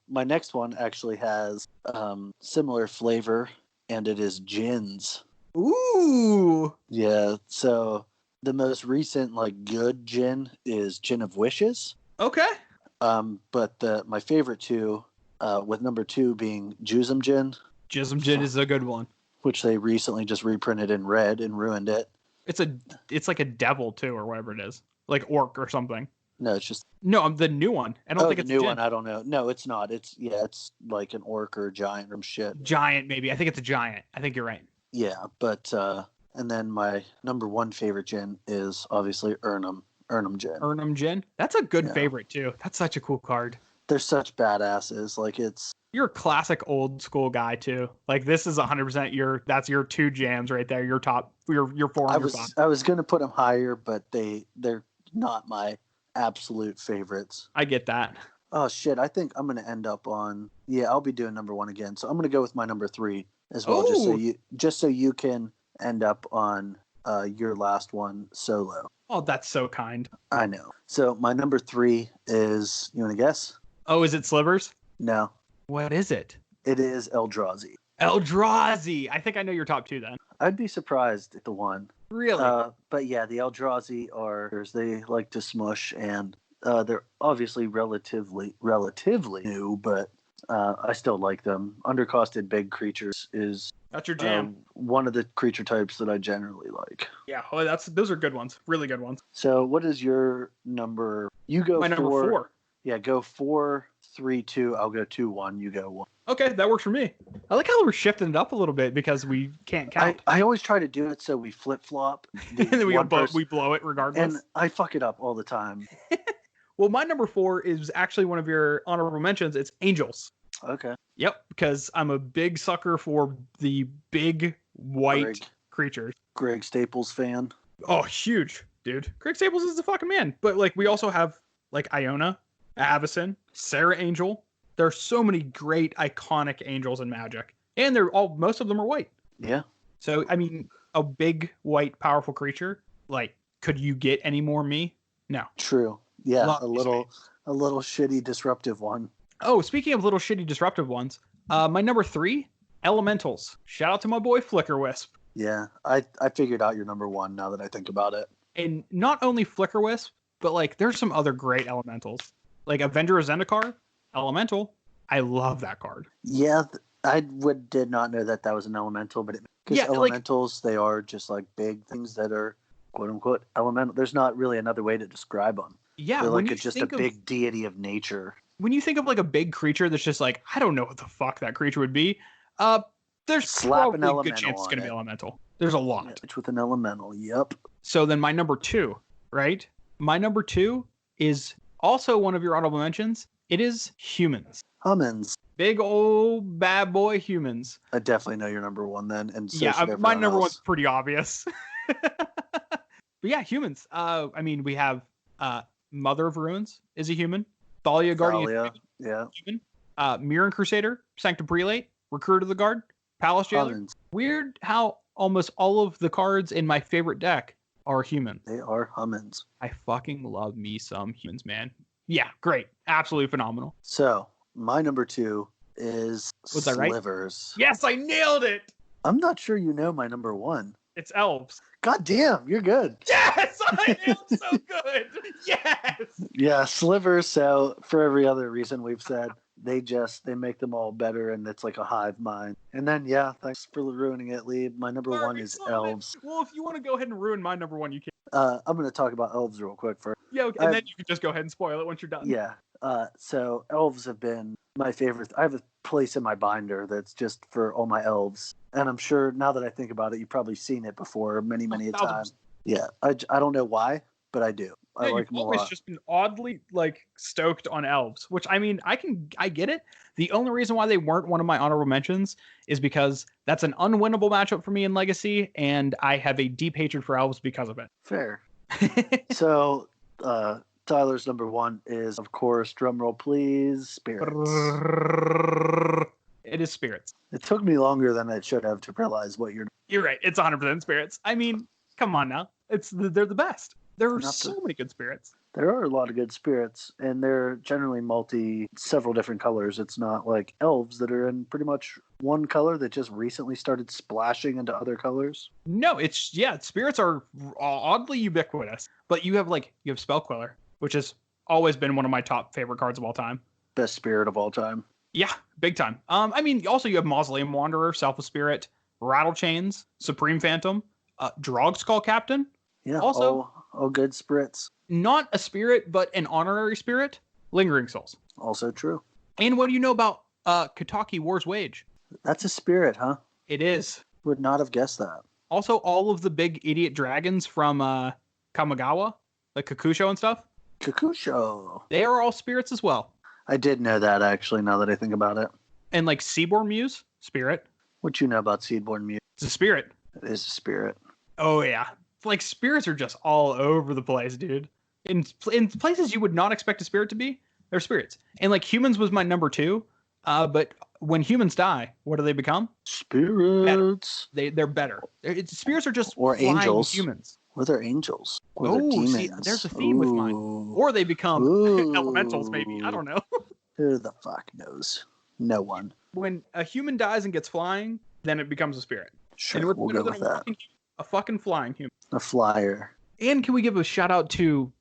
my next one actually has similar flavor, and it is gins.
Ooh.
Yeah, so the most recent like good gin is Gin of Wishes.
Okay.
But my favorite two, with number 2 being Juzum Gin.
Juzum Gin is a good one.
Which they recently just reprinted in red and ruined it.
It's like a devil too, or whatever it is, like orc or something.
No, it's just
the new one. I don't think it's
the new
a
one. I don't know. No, it's not. It's like an orc or a giant or shit.
Giant, maybe. I think it's a giant. I think you're right.
Yeah, but and then my number 1 favorite gin is obviously Urnum Gin.
Urnum Gin. That's a good favorite too. That's such a cool card.
They're such badasses. Like
you're a classic old school guy too. Like this is 100% that's your 2 jams right there. Your top, your 4 on your top.
I was gonna put them higher, but they're not my absolute favorites.
I get that.
Oh shit! I think I'm gonna end up on. Yeah, I'll be doing number 1 again. So I'm gonna go with my number 3 as well, just so you can end up on your last one solo.
Oh, that's so kind.
I know. So my number 3 is. You want to guess?
Oh, is it Slivers?
No.
What is it?
It is Eldrazi.
Eldrazi. I think I know your top 2 then.
I'd be surprised at the one.
Really?
But yeah, the Eldrazi they like to smush, and they're obviously relatively new, but I still like them. Undercosted big creatures is
that's your jam.
One of the creature types that I generally like.
Yeah, those are good ones. Really good ones.
So what is your number? You go
number 4.
Yeah, go 4, 3, 2. I'll go 2, 1. You go 1.
Okay, that works for me. I like how we're shifting it up a little bit because we can't count.
I always try to do it so we flip-flop.
And then we blow it regardless.
And I fuck it up all the time.
Well, my number 4 is actually one of your honorable mentions. It's Angels.
Okay.
Yep, because I'm a big sucker for the big white creatures.
Greg Staples fan.
Oh, huge, dude. Greg Staples is the fucking man. But like we also have like Iona, Avacyn, Sarah Angel. There's so many great iconic angels in Magic. And most of them are white.
Yeah.
So I mean, a big white powerful creature, like could you get any more me? No.
True. Yeah, a little shitty disruptive one.
Oh, speaking of little shitty disruptive ones, my number 3, Elementals. Shout out to my boy Flicker Wisp.
Yeah, I figured out your number 1 now that I think about it.
And not only Flicker Wisp, but like there's some other great Elementals. Like Avenger of Zendikar, Elemental. I love that card.
Yeah, I did not know that was an Elemental, but because Elementals, they are just like big things that are quote unquote elemental. There's not really another way to describe them.
Yeah,
they're like just a big deity of nature.
When you think of like a big creature that's just like, I don't know what the fuck that creature would be, there's probably a good chance it's going to be elemental. There's a lot.
Yeah, it's with an elemental, yep.
So then my number 2, right? My number 2 is also one of your honorable mentions. It is humans.
Humans.
Big old bad boy humans.
I definitely know your number 1 then. And so
my number 1's pretty obvious. But yeah, humans. I mean, we have Mother of Ruins is a human. Thalia, Guardian.
Yeah.
Human. Mirren Crusader, Sanctum Prelate, Recruit of the Guard, Palace Jailer.
Humans.
Weird how almost all of the cards in my favorite deck are human.
They are humans.
I fucking love me some humans, man. Yeah, great. Absolutely phenomenal.
So, my number 2 is
Was I right?
Slivers.
Yes, I nailed it!
I'm not sure you know my number 1.
It's elves.
God damn, you're good.
Yes, I nailed so good. Yes.
Yeah, Slivers. So for every other reason we've said, they make them all better, and it's like a hive mind. And then thanks for ruining it, Lee. My number one is elves.
Well, if you want to go ahead and ruin my number one, you can.
I'm going to talk about elves real quick first.
Yeah, okay, and then you can just go ahead and spoil it once you're done.
Yeah. So elves have been my favorite. I have a place in my binder that's just for all my elves, and I'm sure now that I think about it, you've probably seen it before many a time. Yeah, I don't know why, but I do. I like them a lot.
You've always just been oddly stoked on elves, which I mean, I get it. The only reason why they weren't one of my honorable mentions is because that's an unwinnable matchup for me in Legacy, and I have a deep hatred for elves because of it.
Fair. So, Tyler's number one is, of course, drumroll please, Spirits.
It is Spirits.
It took me longer than it should have to realize what you're.
You're right. It's 100% Spirits. I mean, come on now. They're the best. There are so many good spirits.
There are a lot of good spirits, and they're generally several different colors. It's not like elves that are in pretty much one color that just recently started splashing into other colors.
No, spirits are oddly ubiquitous. But you have Spellquiller, which has always been one of my top favorite cards of all time.
Best spirit of all time.
Yeah, big time. I mean, also you have Mausoleum Wanderer, Selfless Spirit, Rattle Chains, Supreme Phantom, Drog Skull Captain.
Yeah, also all good spirits.
Not a spirit, but an honorary spirit, Lingering Souls.
Also true.
And what do you know about Kataki War's Wage?
That's a spirit, huh?
It is.
Would not have guessed that.
Also, all of the big idiot dragons from Kamigawa, like Kakusho and stuff.
Kakusho.
They are all spirits as well.
I did know that, actually, now that I think about it.
And Seaborn Muse, spirit.
What you know about Seedborn Muse?
It's a spirit.
It is a spirit.
Oh, yeah. Spirits are just all over the place, dude. In places you would not expect a spirit to be, they're spirits. And humans was my number 2. But when humans die, what do they become?
Spirits.
Better. They're better. Spirits are just
or angels.
Humans.
Or they're angels. Or
they're
demons.
See, there's a theme with mine. Or they become elementals, maybe. I don't know.
Who the fuck knows? No one.
When a human dies and gets flying, then it becomes a spirit.
Sure, we'll go with that.
A fucking flying human.
A flyer.
And can we give a shout out to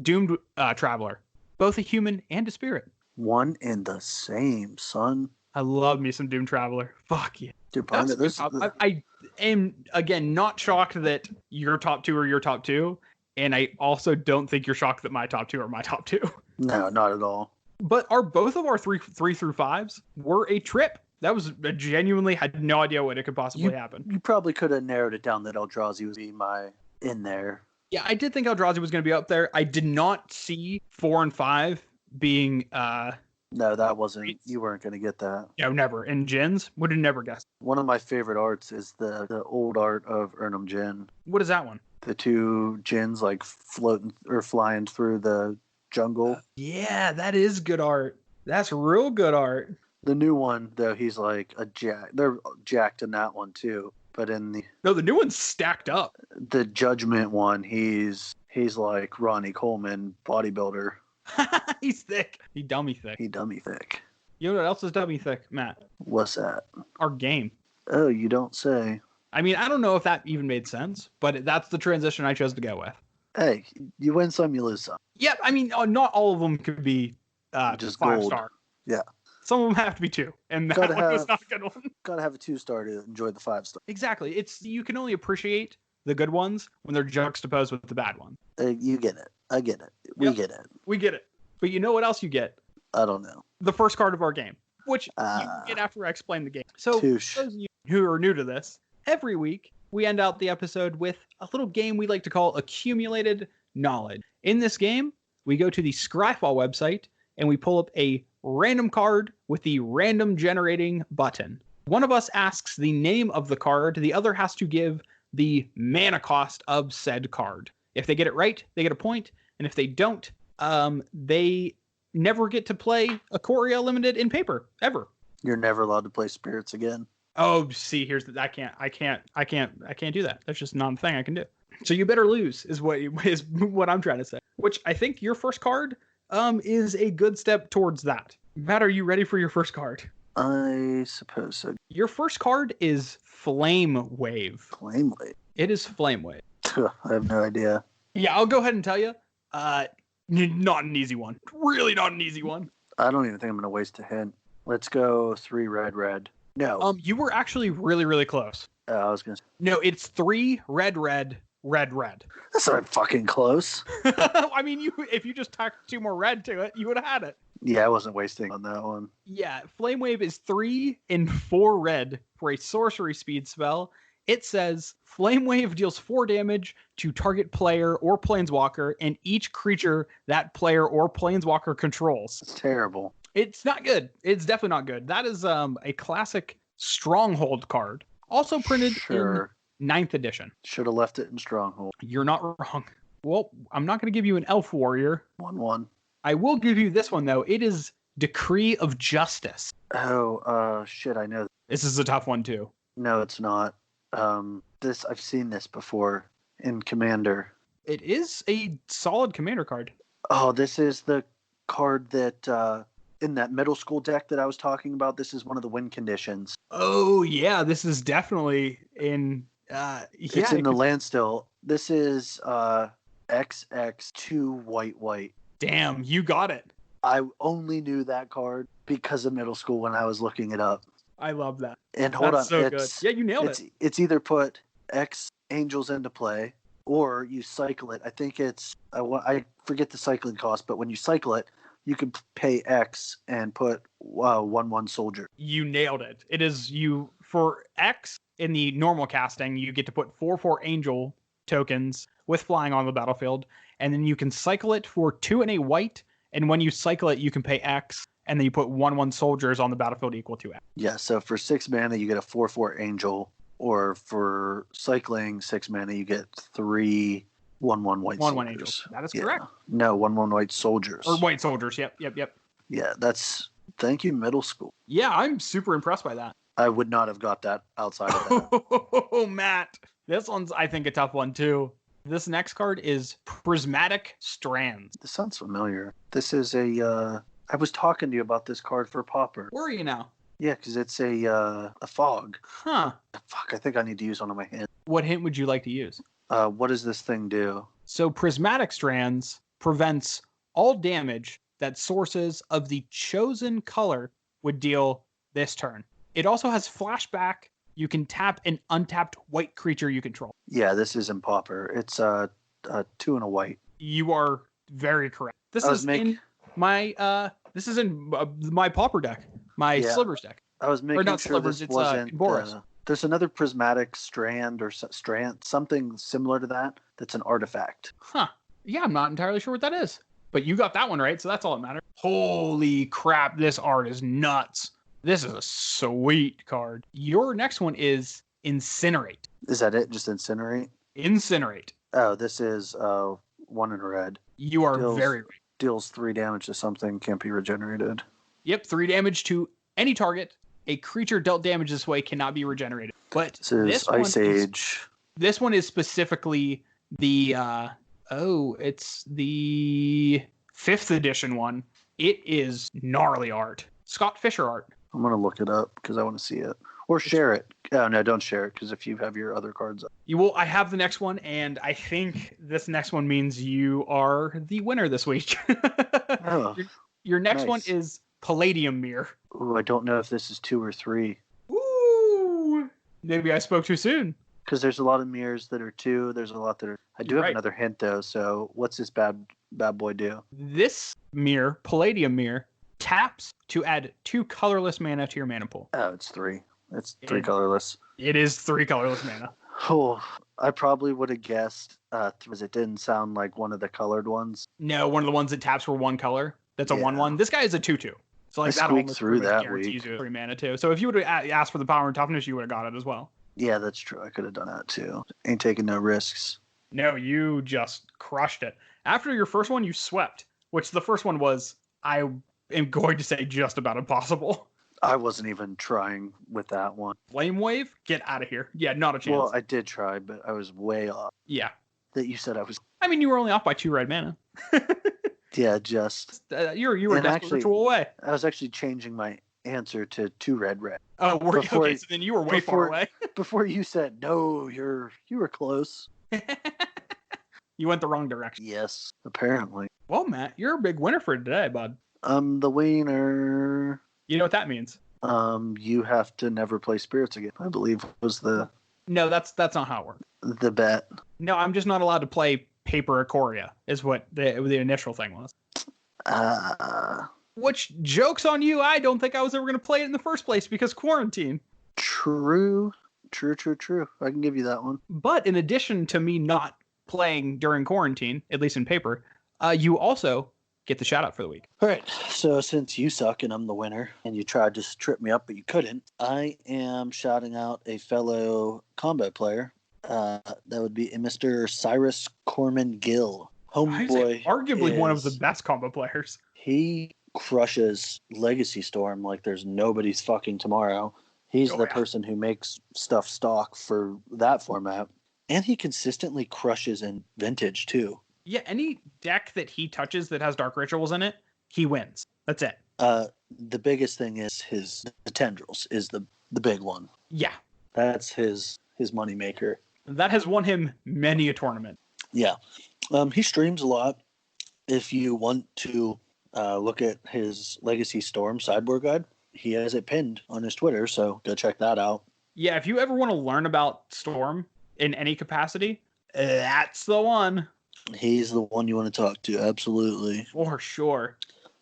Doomed Traveler? Both a human and a spirit.
One and the same, son.
I love me some Doomed Traveler. Fuck yeah.
Dude,
I am, again, not shocked that your top 2 are your top 2. And I also don't think you're shocked that my top 2 are my top 2.
No, not at all.
But both of our 3 through 5s were a trip. That was genuinely had no idea what it could possibly happen.
You probably could have narrowed it down that Eldrazi would be in there.
Yeah, I did think Eldrazi was going to be up there. I did not see 4 and 5 being.
No, that wasn't. You weren't going to get that.
No, never. And Jins would have never guessed.
One of my favorite arts is the old art of Urnum Jin.
What is that one?
The 2 Jins floating or flying through the jungle.
Yeah, that is good art. That's real good art.
The new one, though, he's like a jack. They're jacked in that one too. But in
the new one's stacked up.
The Judgment one, he's like Ronnie Coleman, bodybuilder.
He's thick. He dummy thick.
You
know what else is dummy thick, Matt?
What's that?
Our game.
Oh, you don't say.
I mean, I don't know if that even made sense, but that's the transition I chose to go with.
Hey, you win some, you lose some.
Yeah, I mean, not all of them could be
just
5-star.
Yeah.
Some of them have to be 2, and that one was not a good one.
Gotta have a 2-star to enjoy the 5-star.
Exactly. You can only appreciate the good ones when they're juxtaposed with the bad ones.
You get it. I get it. We get it.
We get it. But you know what else you get?
I don't know.
The first card of our game, which you get after I explain the game. So, for those of you who are new to this, every week we end out the episode with a little game we like to call Accumulated Knowledge. In this game, we go to the Scryfall website and we pull up a random card with the random generating button. One of us asks the name of the card. The other has to give the mana cost of said card. If they get it right, they get a point. And if they don't, they never get to play Ikoria Limited in paper ever.
You're never allowed to play spirits again.
Oh, see, here's the I can't do that. That's just not a thing I can do. So you better lose is what I'm trying to say. Which I think your first card is a good step towards that. Matt, are you ready for your first card?
I suppose so.
Your first card is Flame Wave.
Flame Wave?
It is Flame Wave.
I have no idea.
Yeah, I'll go ahead and tell you. Not an easy one. Really not an easy one.
I don't even think I'm going to waste a hint. Let's go 3 red, red. No.
You were actually really, really close.
I was going to say.
No, it's 3 red, red, red, red.
That's not fucking close.
I mean, if you just tacked 2 more red to it, you would have had it.
Yeah, I wasn't wasting on that one.
Yeah, Flame Wave is 3 and 4 red for a sorcery speed spell. It says Flame Wave deals 4 damage to target player or planeswalker and each creature that player or planeswalker controls.
It's terrible.
It's not good. It's definitely not good. That is a classic Stronghold card. Also printed in 9th edition.
Should have left it in Stronghold.
You're not wrong. Well, I'm not going to give you an Elf Warrior.
1/1. I
will give you this one, though. It is Decree of Justice.
Oh, shit, I know.
This is a tough one, too.
No, it's not. I've seen this before in Commander.
It is a solid Commander card.
Oh, this is the card that in that middle school deck that I was talking about. This is one of the win conditions.
Oh yeah, this is definitely in.
It's in the land still. This is XX2 white.
Damn, you got it.
I only knew that card because of middle school when I was looking it up.
I love that.
And hold on,
so good. Yeah, you nailed it.
It's either put X Angels into play or you cycle it. I think it's I forget the cycling cost, but when you cycle it, you can pay X and put 1/1 soldier.
You nailed it. It is you for X in the normal casting. You get to put 4/4 Angel tokens with flying on the battlefield, and then you can cycle it for 2 and a white. And when you cycle it, you can pay X, and then you put 1/1 soldiers on the battlefield equal to X.
Yeah. So for 6 mana, you get a 4/4 Angel, or for cycling 6 mana, you get 3 1/1 white
1/1
soldiers.
Angels. That is correct.
No, 1/1 white soldiers.
Or white soldiers. Yep.
Yeah, thank you, middle school.
Yeah, I'm super impressed by that.
I would not have got that outside of that.
Oh, Matt. This one's, I think, a tough one, too. This next card is Prismatic Strands.
This sounds familiar. This is I was talking to you about this card for Pauper.
Where are you now?
Yeah, because it's a fog.
Huh.
Fuck, I think I need to use one of my hands.
What hint would you like to use?
What does this thing do?
So Prismatic Strands prevents all damage that sources of the chosen color would deal this turn. It also has flashback. You can tap an untapped white creature you control.
Yeah, this is in Pauper. It's 2 and a white.
You are very correct. This is in my Pauper deck, my Slivers deck.
I was making sure
Slivers,
this wasn't.
Boros.
There's another Prismatic Strand or Strand, something similar to that. That's an artifact.
Huh. Yeah, I'm not entirely sure what that is. But you got that one right, so that's all that matters. Holy crap, this art is nuts. This is a sweet card. Your next one is Incinerate.
Is that it? Just Incinerate?
Incinerate.
Oh, this is 1 in red.
You are very right.
Deals 3 damage to something, can't be regenerated.
Yep, 3 damage to any target. A creature dealt damage this way cannot be regenerated. But
this is Ice Age.
This one is specifically the it's the 5th edition one. It is gnarly art. Scott Fisher art.
I'm going to look it up because I want to see it. Or share it. Oh, no, don't share it because if you have your other cards up.
You will. I have the next one, and I think this next one means you are the winner this week.
Oh,
your next one is Palladium Mirror.
Ooh, I don't know if this is 2 or 3.
Ooh. Maybe I spoke too soon.
Because there's a lot of mirrors that are 2. There's a lot that are... I do have another hint, though. So what's this bad boy do?
This mirror, Palladium Mirror, taps to add 2 colorless mana to your mana pool.
Oh, it's 3. It's 3 colorless.
It is 3 colorless mana.
Oh, I probably would have guessed because it didn't sound like one of the colored ones.
No, one of the ones that taps for 1 color. That's a 1/1. This guy is a 2/2. So like
that almost through that
guarantees you 3 mana too. So if you would have asked for the power and toughness, you would have got it as well.
Yeah, that's true. I could have done that too. Ain't taking no risks.
No, you just crushed it. After your first one, you swept, which the first one was, I am going to say, just about impossible.
I wasn't even trying with that one.
Flame Wave? Get out of here. Yeah, not a chance.
Well, I did try, but I was way off.
Yeah.
That you said I was...
I mean, you were only off by 2 red mana.
Yeah, just...
you were desperate ritual away.
I was actually changing my answer to 2 red.
Oh, okay, so then you were way far away.
Before you said, no, you were close.
You went the wrong direction.
Yes, apparently.
Well, Matt, you're a big winner for today, bud.
I'm the wiener.
You know what that means?
You have to never play spirits again, I believe was
No, that's not how it works.
the bet.
No, I'm just not allowed to play paper Ikoria, is what the initial thing was. Which, joke's on you, I don't think I was ever going to play it in the first place because quarantine.
True. I can give you that one.
But in addition to me not playing during quarantine, at least in paper, you also get the shout out for the week.
All right. So since you suck and I'm the winner and you tried to trip me up, but you couldn't, I am shouting out a fellow combo player. That would be Mr. Cyrus Corman Gill. Homeboy.
Arguably one of the best combo players.
He crushes Legacy Storm like there's nobody's fucking tomorrow. He's the person who makes stuff stock for that format. And he consistently crushes in Vintage, too.
Yeah, any deck that he touches that has Dark Rituals in it, he wins. That's it.
The biggest thing is the Tendrils is the big one.
Yeah.
That's his moneymaker.
That has won him many a tournament.
Yeah. He streams a lot. If you want to look at his Legacy Storm sideboard guide, he has it pinned on his Twitter, so go check that out.
Yeah, if you ever want to learn about Storm in any capacity, that's the one.
He's the one you want to talk to, absolutely.
For sure.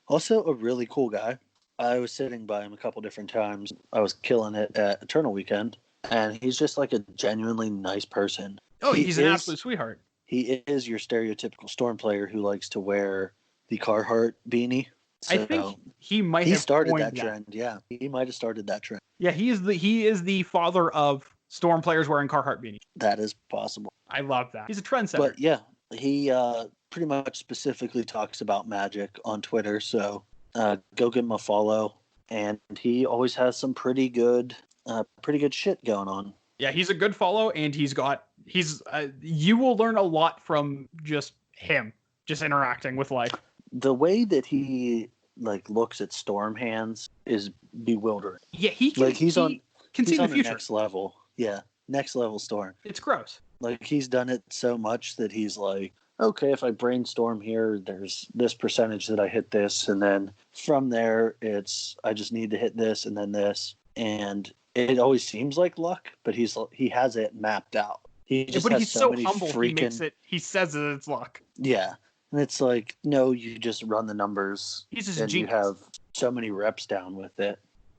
Also, a really cool guy. I was sitting by him a couple different times. I was killing it at Eternal Weekend, and he's just like a genuinely nice person.
Oh, he's an absolute sweetheart.
He is your stereotypical Storm player who likes to wear the Carhartt beanie. So
I think he might have
started that trend. Yeah, he might have started that trend.
Yeah, he is the father of Storm players wearing Carhartt beanies.
That is possible.
I love that. He's a trendsetter.
But yeah, he pretty much specifically talks about Magic on Twitter. So go give him a follow. And he always has some pretty good shit going on.
Yeah, he's a good follow, and you will learn a lot from just him, just interacting with life.
The way that he looks at Storm hands is bewildering.
Yeah, he can see the future.
Next level. Yeah, next level Storm.
It's gross.
He's done it so much that he's like, okay, if I brainstorm here, there's this percentage that I hit this, and then from there I just need to hit this and then this, and it always seems like luck, but he has it mapped out. He's
so humble. He says that it's luck.
Yeah. And it's like, no, you just run the numbers.
He's just a
You
genius.
have so many reps down with it.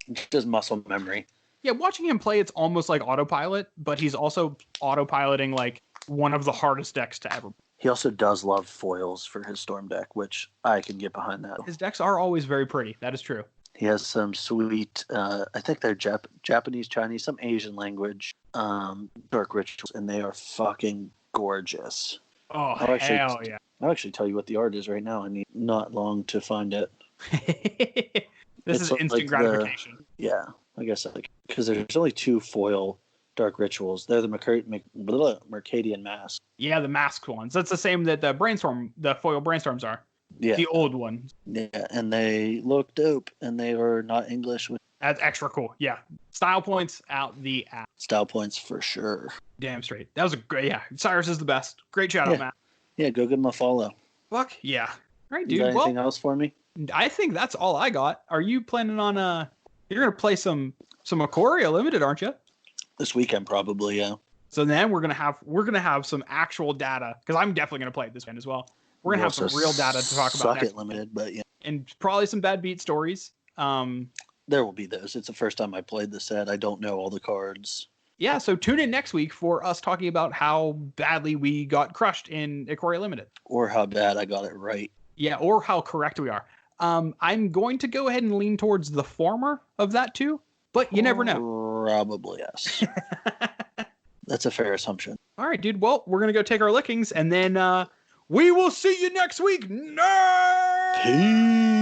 It's just muscle memory.
Yeah, watching him play, it's almost like autopilot, but he's also autopiloting like one of the hardest decks to ever.
He also does love foils for his Storm deck, which I can get behind that.
His decks are always very pretty. That is true.
He has some sweet, I think they're Japanese, Chinese, some Asian language, Dark Rituals, and they are fucking gorgeous.
Oh, hell yeah.
I'll actually tell you what the art is right now. I need not long to find it.
This is instant gratification.
Yeah, I guess because there's only 2 foil Dark Rituals. They're the Mercadian Mask.
Yeah, the masked ones. That's the same that the foil Brainstorms are.
Yeah.
The old one.
Yeah, and they look dope, and they are not English.
That's extra cool. Yeah. Style points out the ass.
Style points for sure.
Damn straight. That was a great, yeah. Cyrus is the best. Great shout out, Matt.
Yeah, go give him a follow.
Fuck, yeah. All right, dude.
You got anything else for me?
I think that's all I got. Are you planning on, you're going to play some Ikoria Limited, aren't you?
This weekend, probably, yeah.
So then we're gonna have some actual data, because I'm definitely gonna play it this weekend as well. We're gonna have some real data to talk about.
Suck it limited, but yeah.
And probably some bad beat stories.
There will be those. It's the first time I played the set. I don't know all the cards.
Yeah, so tune in next week for us talking about how badly we got crushed in Ikoria Limited.
Or how bad I got it right.
Yeah, or how correct we are. I'm going to go ahead and lean towards the former of that too, but you never know.
Probably, yes. That's a fair assumption.
All right, dude. Well, we're going to go take our lickings, and then we will see you next week. Nerd!
Peace.